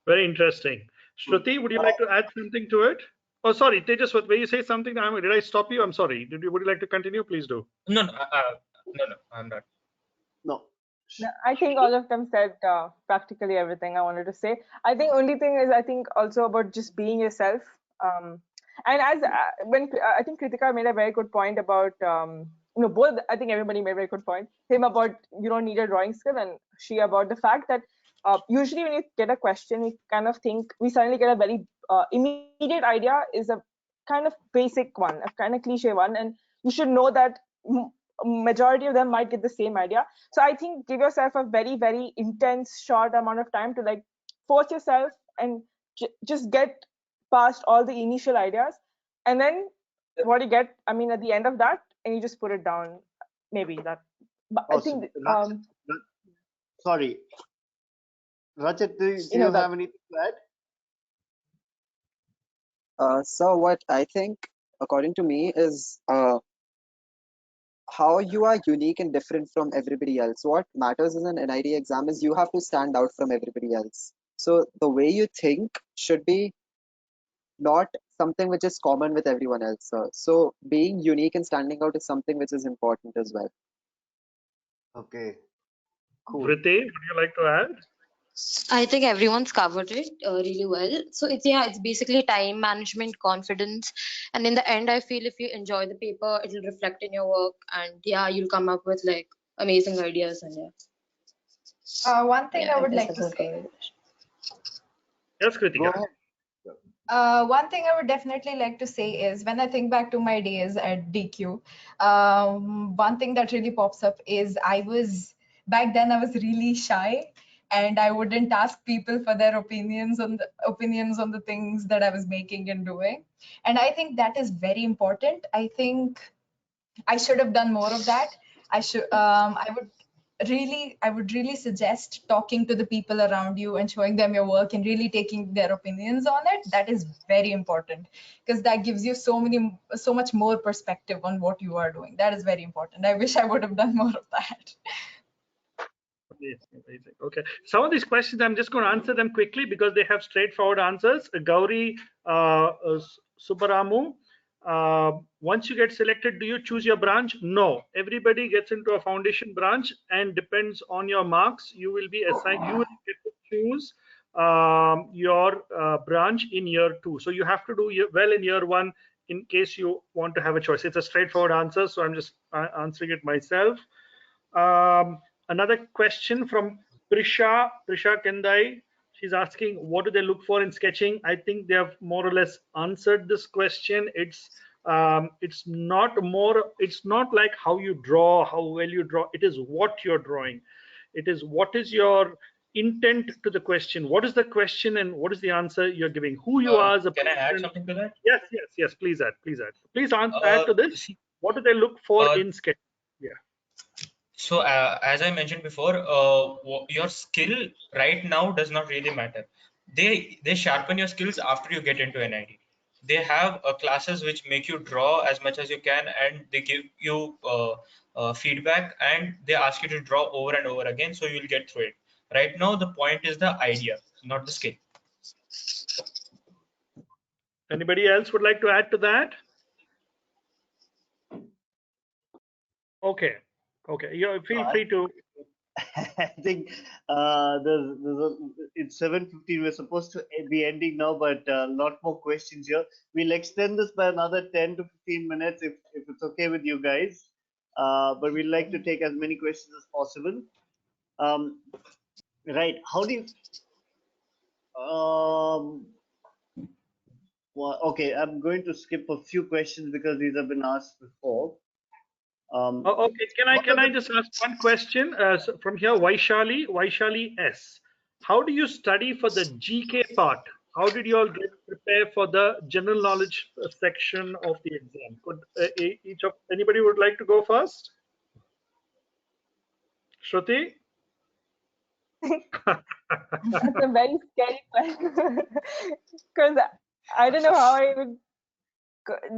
Very interesting. Shruti, would you like to add something to it? Oh, sorry, Tejas, were you say something? Did I stop you? I'm sorry. Would you like to continue? Please do. No, I'm not. No. No, I think all of them said practically everything I wanted to say. I think only thing is I think also about just being yourself. And as when I think Kritika made a very good point about both. I think everybody made a very good point. Him about you don't need a drawing skill, and she about the fact that usually when you get a question, we kind of think we suddenly get a very immediate idea is a kind of basic one, a kind of cliche one, and you should know that majority of them might get the same idea. So I think give yourself a very, very intense short amount of time to like force yourself and just get past all the initial ideas, and then what you get, I mean, at the end of that, and you just put it down. Maybe that. But I Awesome. think Sorry, Rajat, do you know you that have anything to add? So what I think, according to me, is how you are unique and different from everybody else. What matters in an NID exam is you have to stand out from everybody else. So the way you think should be not something which is common with everyone else. So being unique and standing out is something which is important as well. Okay, cool. Vriti, would you like to add? I think everyone's covered it really well. So it's basically time management, confidence, and in the end, I feel if you enjoy the paper, it'll reflect in your work, and yeah, you'll come up with like amazing ideas, and One thing I I would guess like that's to all say. good. Yes, Go Kritika. ahead. One thing I would definitely like to say is when I think back to my days at DQ, one thing that really pops up is back then I was really shy and I wouldn't ask people for their opinions on the things that I was making and doing. And I think that is very important. I think I should have done more of that. I would really suggest talking to the people around you and showing them your work and really taking their opinions on it. That is very important because that gives you so much more perspective on what you are doing. That is very important. I wish I would have done more of that. Amazing, amazing. Okay, some of these questions I'm just going to answer them quickly because they have straightforward answers. Gauri Subaramu, once you get selected, do you choose your branch? No, everybody gets into a foundation branch and depends on your marks. You will be assigned. You will get to choose your branch in year 2. So you have to do well in year 1 in case you want to have a choice. It's a straightforward answer, so I'm just answering it myself. Another question from Prisha Kendai. She's asking, what do they look for in sketching? I think they have more or less answered this question. It's not like how you draw, how well you draw. It is what you're drawing. It is what is your intent to the question. What is the question and what is the answer you're giving? Who you are as a Can I add person. something to that? Yes. Please add. Please add to this. See, What do they look for uh, in sketching? Yeah. so as I mentioned before, your skill right now does not really matter. They sharpen your skills after you get into NID. They have classes which make you draw as much as you can, and they give you feedback, and they ask you to draw over and over again, so you'll get through it. Right now, the point is the idea, not the skill. Anybody else would like to add to that? Okay. You feel I, free to. I think it's 7:15. We're supposed to be ending now, but a lot more questions here. We'll extend this by another 10 to 15 minutes if it's okay with you guys. But we'd like to take as many questions as possible. Um, right. How do you? Well, okay, I'm going to skip a few questions because these have been asked before. Okay. What are Can I the just ask one question from here? Vaishali S. How do you study for the GK part? How did you all get prepared for the general knowledge section of the exam? Could each of anybody would like to go first? Shruti? that's a very scary question because I don't know how I would.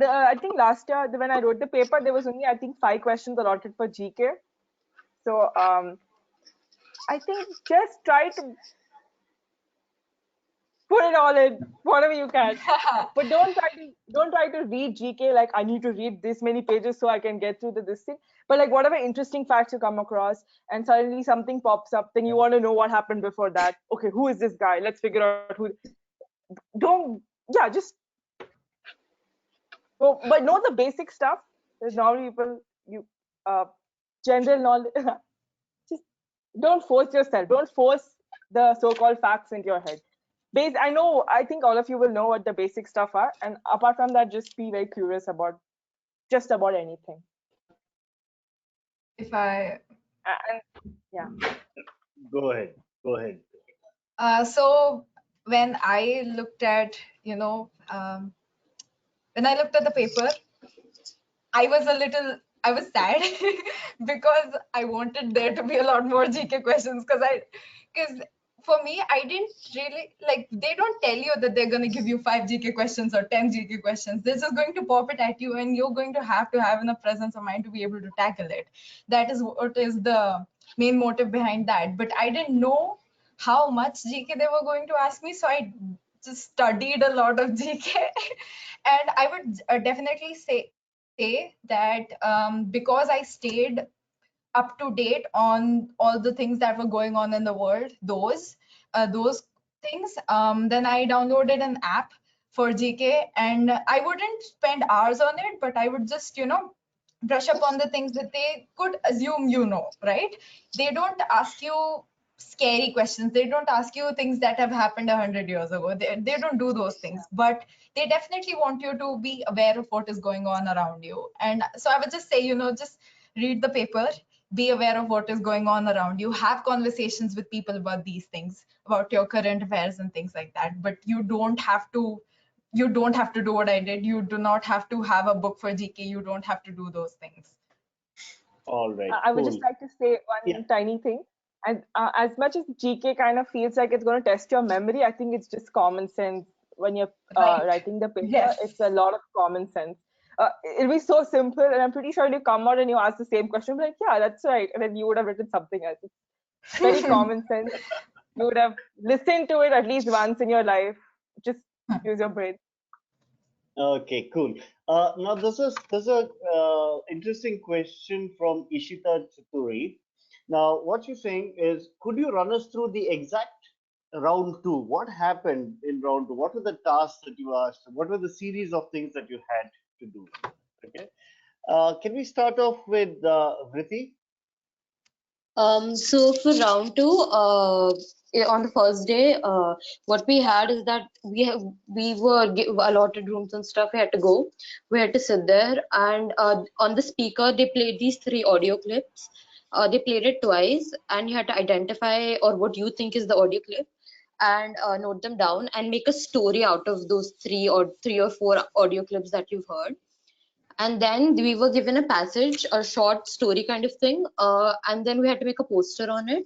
I think last year when I wrote the paper, there was only I think 5 questions allotted for GK. So I think just try to put it all in, whatever you can. But don't try to read GK like I need to read this many pages so I can get through this thing. But like whatever interesting facts you come across, and suddenly something pops up, then you want to know what happened before that. Okay, who is this guy? Let's figure out who. Don't just go, but know the basic stuff. There's normally people you uh general knowledge. Just don't force yourself. Don't force the so-called facts into your head. I think all of you will know what the basic stuff are, and apart from that, just be very curious about just about anything. If I And yeah. Go ahead. Go ahead. so when I looked at, when I looked at the paper, I was sad because I wanted there to be a lot more GK questions because for me, I didn't really like, they don't tell you that they're going to give you 5 GK questions or 10 GK questions. They're just going to pop it at you, and you're going to have enough presence of mind to be able to tackle it. That is what is the main motive behind that. But I didn't know how much GK they were going to ask me, so I just studied a lot of GK. And I would definitely say that because I stayed up to date on all the things that were going on in the world, those things, then I downloaded an app for GK, and I wouldn't spend hours on it, but I would just, brush up on the things that they could assume, right? They don't ask you scary questions. They don't ask you things that have happened 100 years ago. They don't do those things, but they definitely want you to be aware of what is going on around you. And so I would just say, just read the paper, be aware of what is going on around you, have conversations with people about these things, about your current affairs and things like that. But you don't have to do what I did. You do not have to have a book for GK. You don't have to do those things. All right. I would just Cool. like to say Yeah. one tiny thing. And as much as GK kind of feels like it's going to test your memory, I think it's just common sense. When you're Right. writing the paper, Yes. it's a lot of common sense. It'll be so simple, and I'm pretty sure you come out and you ask the same question, like, yeah, that's right. And then you would have written something else. It's very common sense. You would have listened to it at least once in your life. Just use your brain. Okay, cool. Now this is interesting question from Ishita Chituri. Now, what you're saying is, could you run us through the exact round two? What happened in round two? What were the tasks that you asked? What were the series of things that you had to do? Okay. Can we start off with Vriti? So for round two, on the first day, what we had is that we were allotted rooms and stuff. We had to go. We had to sit there, and on the speaker they played these 3 audio clips. They played it twice, and you had to identify or what you think is the audio clip, and note them down and make a story out of those 3 or 4 audio clips that you've heard. And then we were given a passage, a short story kind of thing, and then we had to make a poster on it.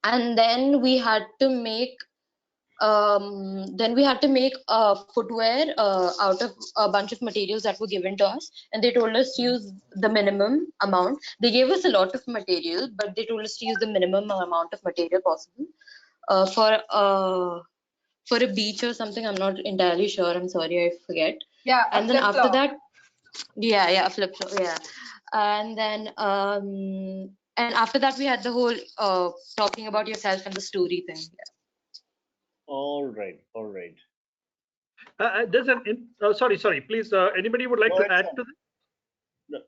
And then we had to make footwear out of a bunch of materials that were given to us, and they told us to use the minimum amount. They gave us a lot of material, but they told us to use the minimum amount of material possible uh, for uh, for a beach or something. I'm not entirely sure. I'm sorry, I forget. Yeah, a And then flip after flop. that, yeah, a flip flop, yeah. And then and after that we had the whole talking about yourself and the story thing. All right, all right. There's sorry. Please, anybody would like Go to ahead, add Sean. to this?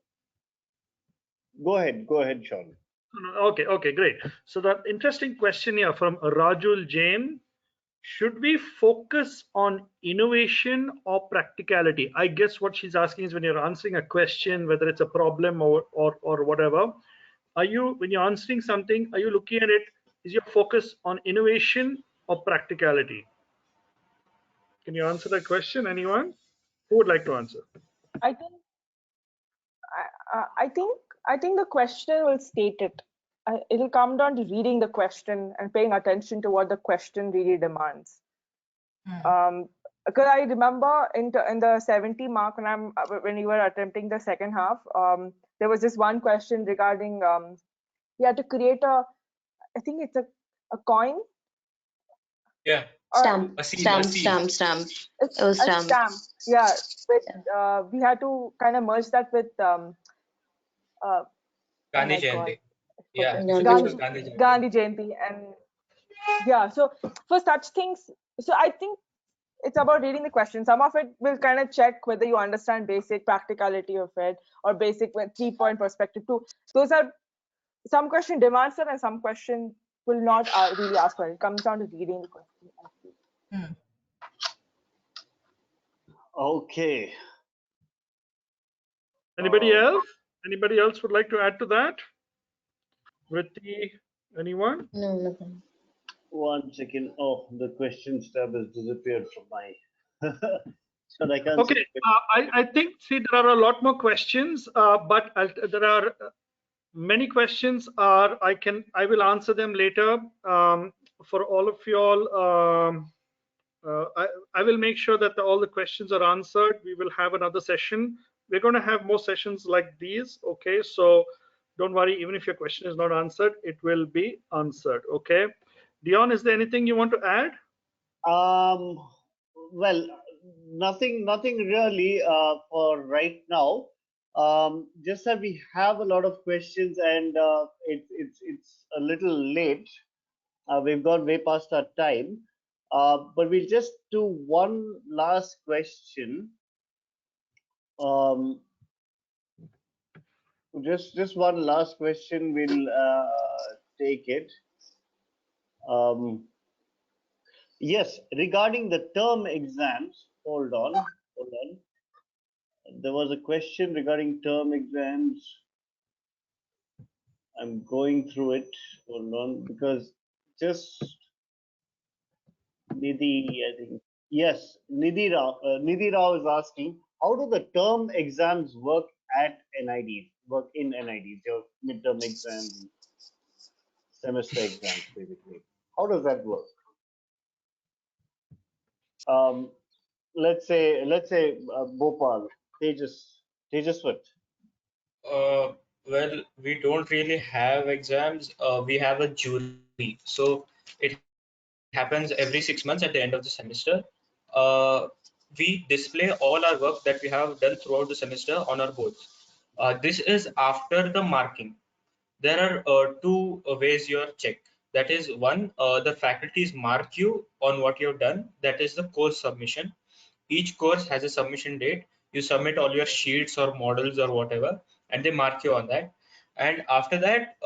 No, go ahead, Sean. No, okay, great. So the interesting question here from Rajul Jain: should we focus on innovation or practicality? I guess what she's asking is when you're answering a question, whether it's a problem or whatever, when you're answering something, are you looking at it? Is your focus on innovation or practicality? Can you answer that question? Anyone? Who would like to answer? I think I think the question will state it. It'll come down to reading the question and paying attention to what the question really demands. Um, because I remember in the 70 mark when you were attempting the second half, there was this one question regarding you had to create I think it's a coin Yeah, or Stamp, a seal, a stamp, seal. stamp, stamp. it's It was a stamp. stamp. Yeah, with we had to kind of merge that with uh, oh Gandhi my God, Jayanti. Yeah, forget it was Gandhi. Gandhi Jayanti. Gandhi Jayanti. And yeah, so for such things, so I think it's about reading the question. Some of it will kind of check whether you understand basic practicality of it or basic with 3-point perspective too. Those are some question demands it and some question will not really ask for it. It comes down to reading the question. I feel. Okay. Anybody else? Anybody else would like to add to that? Anyone? No, nothing. 1 second. Oh, the questions tab has disappeared from my. So I can't see Okay, the question. I think, see, there are a lot more questions, but there are many questions. I will answer them later. For all of y'all, I will make sure that all the questions are answered. We will have another session. We're going to have more sessions like these. Okay, so don't worry. Even if your question is not answered, it will be answered. Okay, Dion, is there anything you want to add? Well, nothing really for right now. Just that we have a lot of questions, and it's a little late. We've gone way past our time. But we'll just do one last question. Um, just one last question. We'll take it. Um, yes, regarding the term exams. Hold on. There was a question regarding term exams. I'm going through it. Hold on, because just Nidhi, I think. Yes, Nidhi Rao is asking, how do the term exams work at NIDs? Work in NIDs, your midterm exams, semester exams, basically. How does that work? Um, let's say Bhopal, Tejas what? Well, we don't really have exams. We have a jury. So it happens every 6 months at the end of the semester. Uh, we display all our work that we have done throughout the semester on our boards. This is after the marking. There are two ways you are checked. That is one, the faculties mark you on what you have done. That is the course submission. Each course has a submission date. You submit all your sheets or models or whatever, and they mark you on that. And after that,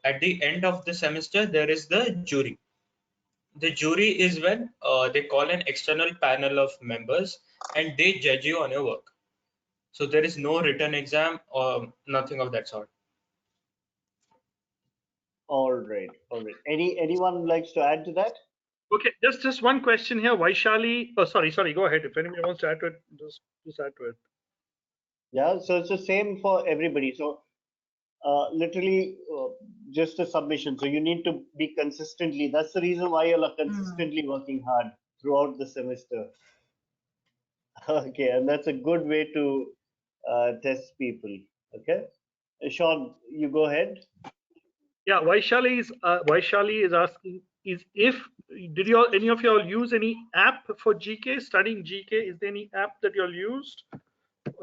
at the end of the semester, there is the jury. The jury is when they call an external panel of members and they judge you on your work. So there is no written exam or nothing of that sort. All right, all right. Anyone likes to add to that? Okay, just one question here. Vaishali, oh, sorry, go ahead. If anybody wants to add to it, just add to it. Yeah, so it's the same for everybody. So literally just a submission. So you need to be consistently. That's the reason why you're consistently working hard throughout the semester. Okay, and that's a good way to test people. Okay, Sean, you go ahead. Yeah, Vaishali is asking, is if did you all, any of you all use any app for GK, studying GK? Is there any app that you all used?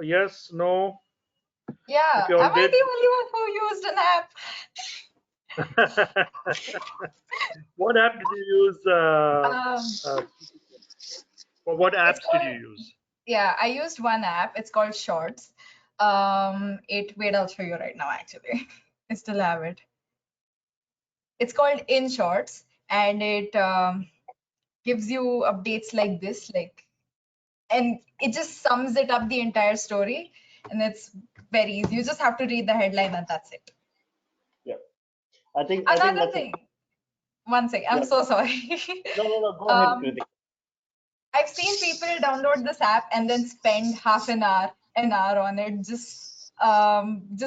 Yes, no. Yeah, If you all am I did, the only one who used an app? what app did you use? Um, Or what it's apps did you called, use? yeah, I used one app. It's called Shorts. Wait, I'll show you right now, actually. I still have it. It's called In Shorts, and it gives you updates like this, and it just sums it up the entire story, and it's very easy. You just have to read the headline, and that's it. Yeah, I think Another that's a thing, one second, I'm yeah. so sorry. No. Go ahead, um, Kritik. I've seen people download this app and then spend half an hour on it, just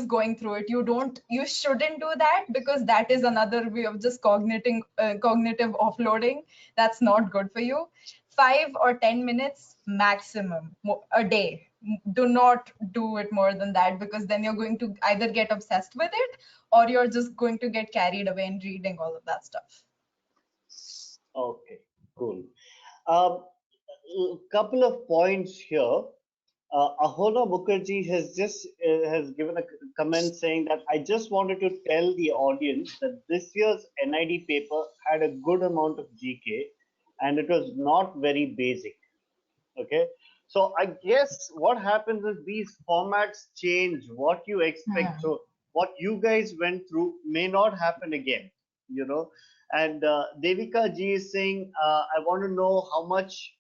going through it. You shouldn't do that, because that is another way of just cognitive offloading. That's not good for you. 5 or 10 minutes maximum a day. Do not do it more than that, because then you're going to either get obsessed with it, or you're just going to get carried away in reading all of that stuff. Okay, cool. A couple of points here. Ahona Mukherjee has just has given a comment saying that I just wanted to tell the audience that this year's NID paper had a good amount of GK, and it was not very basic. Okay, so I guess what happens is these formats change what you expect. Hmm. So what you guys went through may not happen again, you know. And Devika Ji is saying, I want to know how much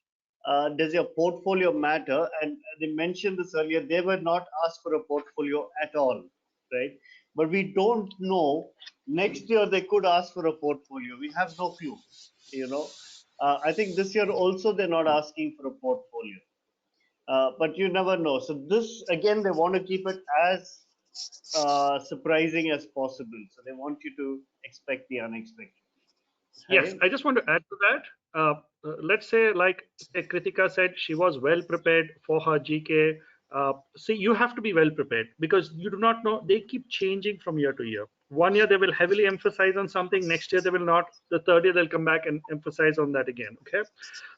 does your portfolio matter? And they mentioned this earlier, they were not asked for a portfolio at all. right? But we don't know. Next year they could ask for a portfolio. We have no clue, you know. I think this year also they're not asking for a portfolio, but you never know. So this again, they want to keep it as surprising as possible. So they want you to expect the unexpected. Yes, Right? I just want to add to that. Let's say, like Kritika said, she was well prepared for her GK. See, you have to be well prepared because you do not know. They keep changing from year to year. One year they will heavily emphasize on something. Next year they will not. The third year they'll come back and emphasize on that again. Okay,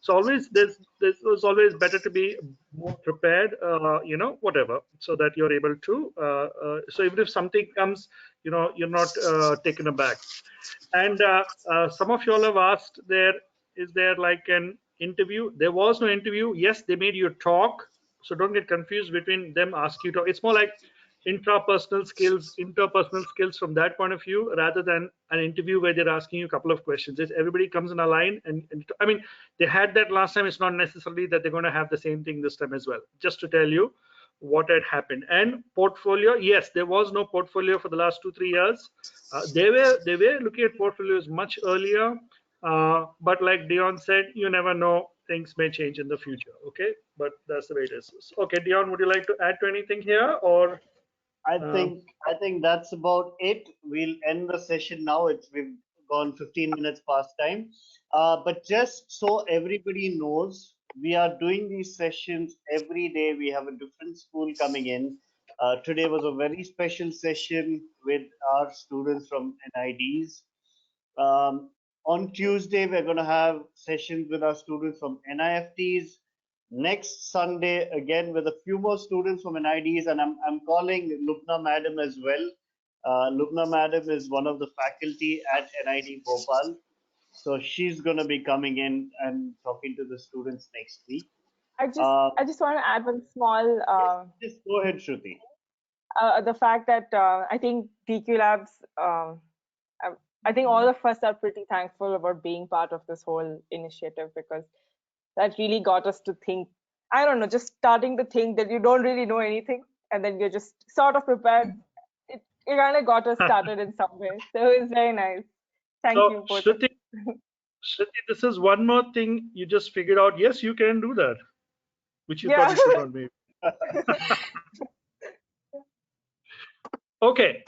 so always there's was always better to be more prepared. Whatever, so that you're able to. So even if something comes, you're not taken aback. And some of you all have asked, is there like an interview? There was no interview. Yes, they made you talk. So don't get confused between them ask you to. It's more like interpersonal skills from that point of view, rather than an interview where they're asking you a couple of questions. It's everybody comes in a line, and I mean, they had that last time. It's not necessarily that they're going to have the same thing this time as well. Just to tell you what had happened. And portfolio, yes, there was no portfolio for the last 2-3 years. They were looking at portfolios much earlier, but like Dion said, you never know. Things may change in the future. Okay, but that's the way it is. Okay, Dion, would you like to add to anything here, or? I Uh, think I think that's about it. We'll end the session now. We've gone 15 minutes past time. But just so everybody knows, we are doing these sessions every day. We have a different school coming in. Today was a very special session with our students from NIDs. Um, on Tuesday, we're going to have sessions with our students from NIFTs. Next Sunday, again, with a few more students from NIDs, and I'm calling Lubna Madam as well. Lubna Madam is one of the faculty at NID Bhopal. So she's going to be coming in and talking to the students next week. I just Uh, I just want to add one small just go ahead, Shruti. the fact that I think DQ Labs, I think all of us are pretty thankful about being part of this whole initiative, because that really got us to think. I don't know, just starting to think that you don't really know anything, and then you're just sort of prepared. It kind of got us started in some way. So it was very nice. Thank so you both. Shruti, this is one more thing you just figured out. Yes, you can do that, which you thought Yeah. you could not, maybe. Okay,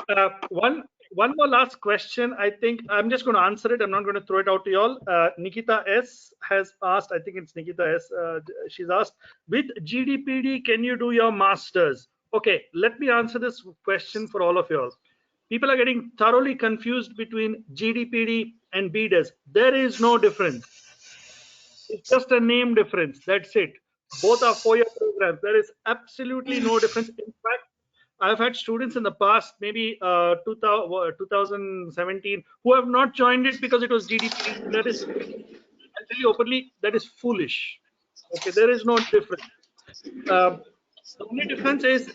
one more last question. I think I'm just going to answer it. I'm not going to throw it out to y'all. Nikita S has asked. I think it's Nikita S. She's asked, with GDPD, can you do your masters? Okay, let me answer this question for all of y'all. People are getting thoroughly confused between GDPD and BDES. There is no difference. It's just a name difference. That's it. Both are 4-year programs. There is absolutely no difference. In fact, I've had students in the past, maybe 2017, who have not joined it because it was GDP. That is, I'll tell you openly, that is foolish. Okay, there is no difference. Um, the only difference is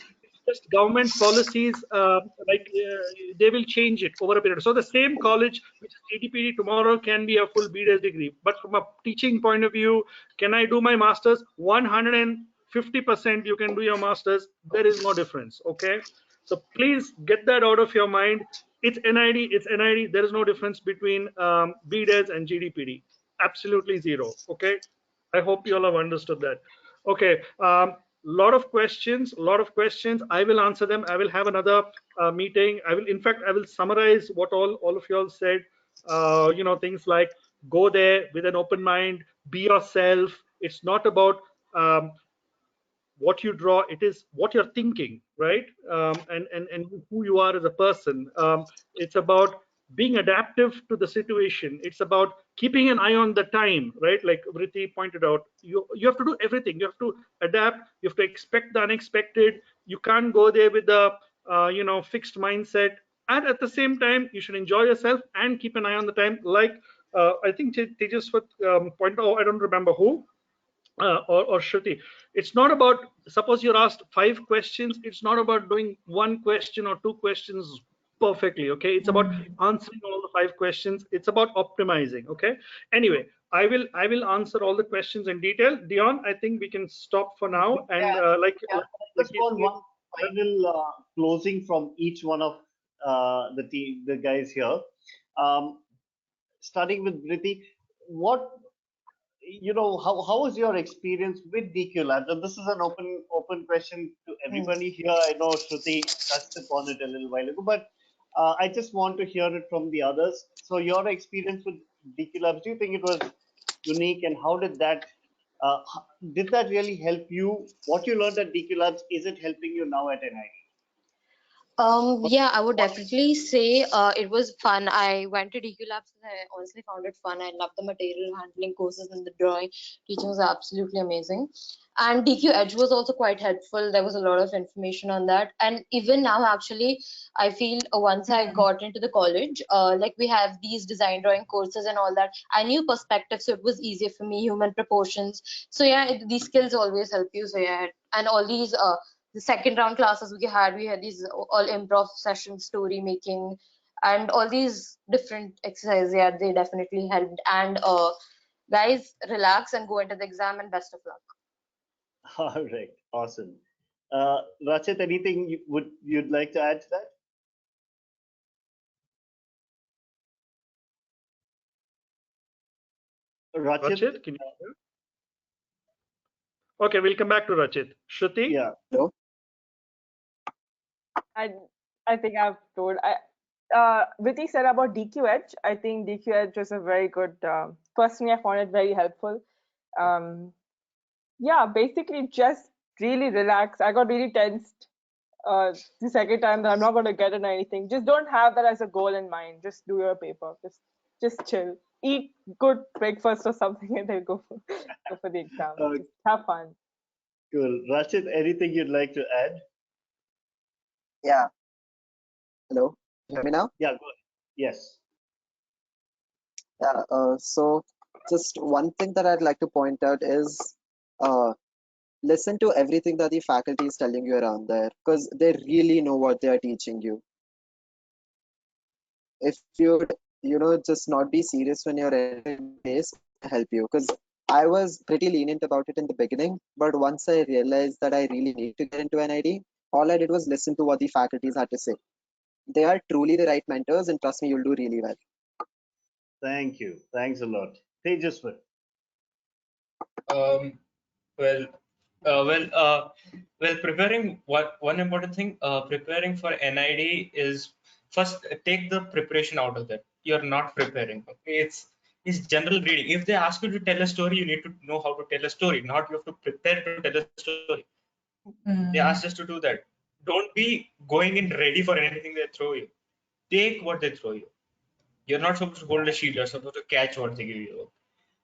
just government policies, they will change it over a period. So the same college, which is GDPD tomorrow, can be a full BDS degree. But from a teaching point of view, can I do my master's? 150% you can do your master's. There is no difference. Okay. So please get that out of your mind. It's NID. It's NID. There is no difference between BDS and GDPD. Absolutely zero. Okay. I hope you all have understood that. Okay. Lot of questions. Lot of questions. I will answer them. I will have another meeting. I will, in fact, I will summarize what all of you all said. Things like go there with an open mind, be yourself. It's not about what you draw, it is what you're thinking, right? And who you are as a person. It's about being adaptive to the situation. It's about keeping an eye on the time, right? Like Vritti pointed out, you have to do everything. You have to adapt. You have to expect the unexpected. You can't go there with the fixed mindset. And at the same time, you should enjoy yourself and keep an eye on the time. Like I think Tejas pointed out, I don't remember who, or Shruti. It's not about, suppose you're asked 5 questions, it's not about doing 1 question or 2 questions perfectly. Okay, it's about answering all the 5 questions. It's about optimizing. Okay, anyway, I will answer all the questions in detail. Dion, I think we can stop for now. And Yeah, like just want one. final closing from each one of the guys here. Um, Starting with Briti, what how was your experience with DQ Labs? And this is an open question to Hmm. everybody here. I know Shruti touched upon it a little while ago, but I just want to hear it from the others. So your experience with DQ Labs, do you think it was unique, and how did that really help you? What you learned at DQ Labs, is it helping you now at NID? Yeah, I would What definitely say it was fun. I went to DQ Labs and I honestly found it fun. I loved the material handling courses and the drawing teaching was absolutely amazing. And DQ Edge was also quite helpful. There was a lot of information on that. And even now, actually, I feel once I Hmm. got into the college, like we have these design drawing courses and all that. I knew perspective, so it was easier for me, human proportions. So yeah, these skills always help you. So yeah, and all these the second round classes we had these all improv sessions, story making, and all these different exercises. Yeah, they definitely helped. And guys, relax and go into the exam and best of luck. All right, awesome. Rachit, anything you'd like to add to that? Rachit, Rachit, can you hear? Okay, we'll come back to Rachit. Shruti? yeah. Hello? I I think I've told. Viti said about DQ Edge. I think DQ Edge was a very good. Personally, I found it very helpful. Um, yeah, basically just really relax. I got really tensed the second time that I'm not going to get in anything. Just don't have that as a goal in mind. Just do your paper. Just chill. Eat good breakfast or something, and then go for the exam. Uh, Just have fun. cool. Rachit, anything you'd like to add? Yeah. Hello? You hear me now? Yeah, go ahead. Yes. Yeah. So just one thing that I'd like to point out is uh, listen to everything that the faculty is telling you around there because they really know what they are teaching you. If you'd, just not be serious when you're entering the place, it's gonna help you. Because I was pretty lenient about it in the beginning, but once I realized that I really need to get into NID, all I did was listen to what the faculties had to say. They are truly the right mentors, and trust me, you'll do really well. Thank you. Thanks a lot. Tejaswar. Um, well, well, preparing one important thing, preparing for NID is first take the preparation out of that. You're not preparing. Okay, it's general reading. If they ask you to tell a story, you need to know how to tell a story. Not you have to prepare to tell a story. They asked us to do that. Don't be going in ready for anything they throw you. Take what they throw you. You're not supposed to hold a shield. You're supposed to catch what they give you.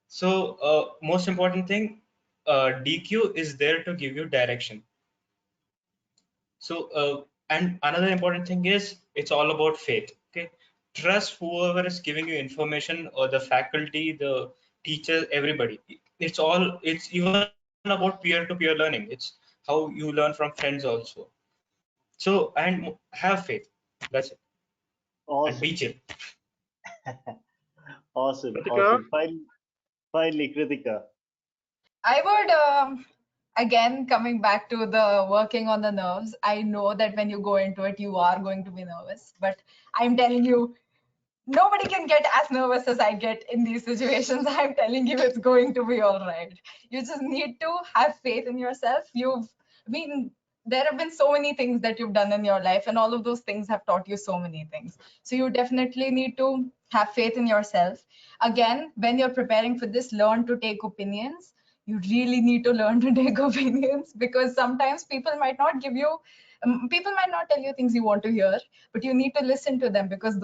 So, most important thing, DQ is there to give you direction. So, and another important thing is it's all about faith. Okay, trust whoever is giving you information, or the faculty, the teacher, everybody. It's even about peer-to-peer learning. It's how you learn from friends also. So, and have faith. That's it. And be Awesome. chill. Awesome. Kritika? Awesome. Finally, Kritika. I would, again, coming back to the working on the nerves, I know that when you go into it, you are going to be nervous. But I'm telling you, nobody can get as nervous as I get in these situations. I'm telling you, it's going to be all right. You just need to have faith in yourself. There have been so many things that you've done in your life, and all of those things have taught you so many things. So you definitely need to have faith in yourself. Again, when you're preparing for this, learn to take opinions. You really need to learn to take opinions because sometimes people might not tell you things you want to hear, but you need to listen to them because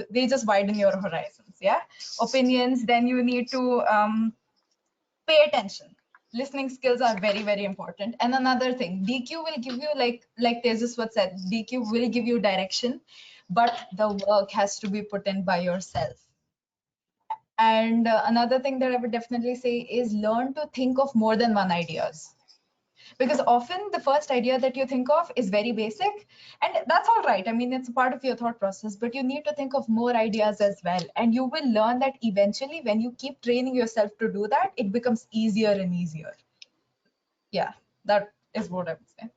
they just widen your horizons. Yeah, opinions. Then you need to pay attention. Listening skills are very, very important. And another thing, DQ will give you, like Tejaswat said, DQ will give you direction, but the work has to be put in by yourself. And another thing that I would definitely say is learn to think of more than one ideas, because often the first idea that you think of is very basic, and that's all right. I mean, it's a part of your thought process, but you need to think of more ideas as well, and you will learn that eventually when you keep training yourself to do that, it becomes easier and easier. Yeah, that is what I would say.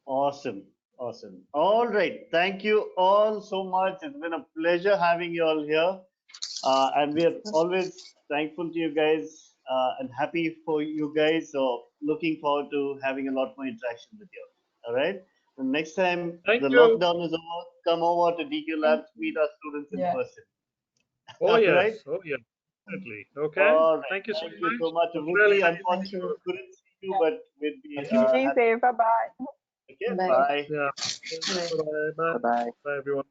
Awesome. Awesome. All right. Thank you all so much. It's been a pleasure having you all here. And we are always thankful to you guys and happy for you guys. So, looking forward to having a lot more interaction with you. All right. The next time Thank the you. lockdown is over, come over to DQ Thank Labs, you. meet our students in Yeah. person. Oh All yes. right. Oh yeah. Definitely. Okay. All right. Thank you so Thank you much. so much. It was really Vriti, nice. Thank unfortunately, you. we couldn't see you, Yeah. but we'd be Be happy. safe. Bye bye. Okay. Bye. Bye. Yeah. Bye. Bye. Bye. Bye bye. Bye everyone.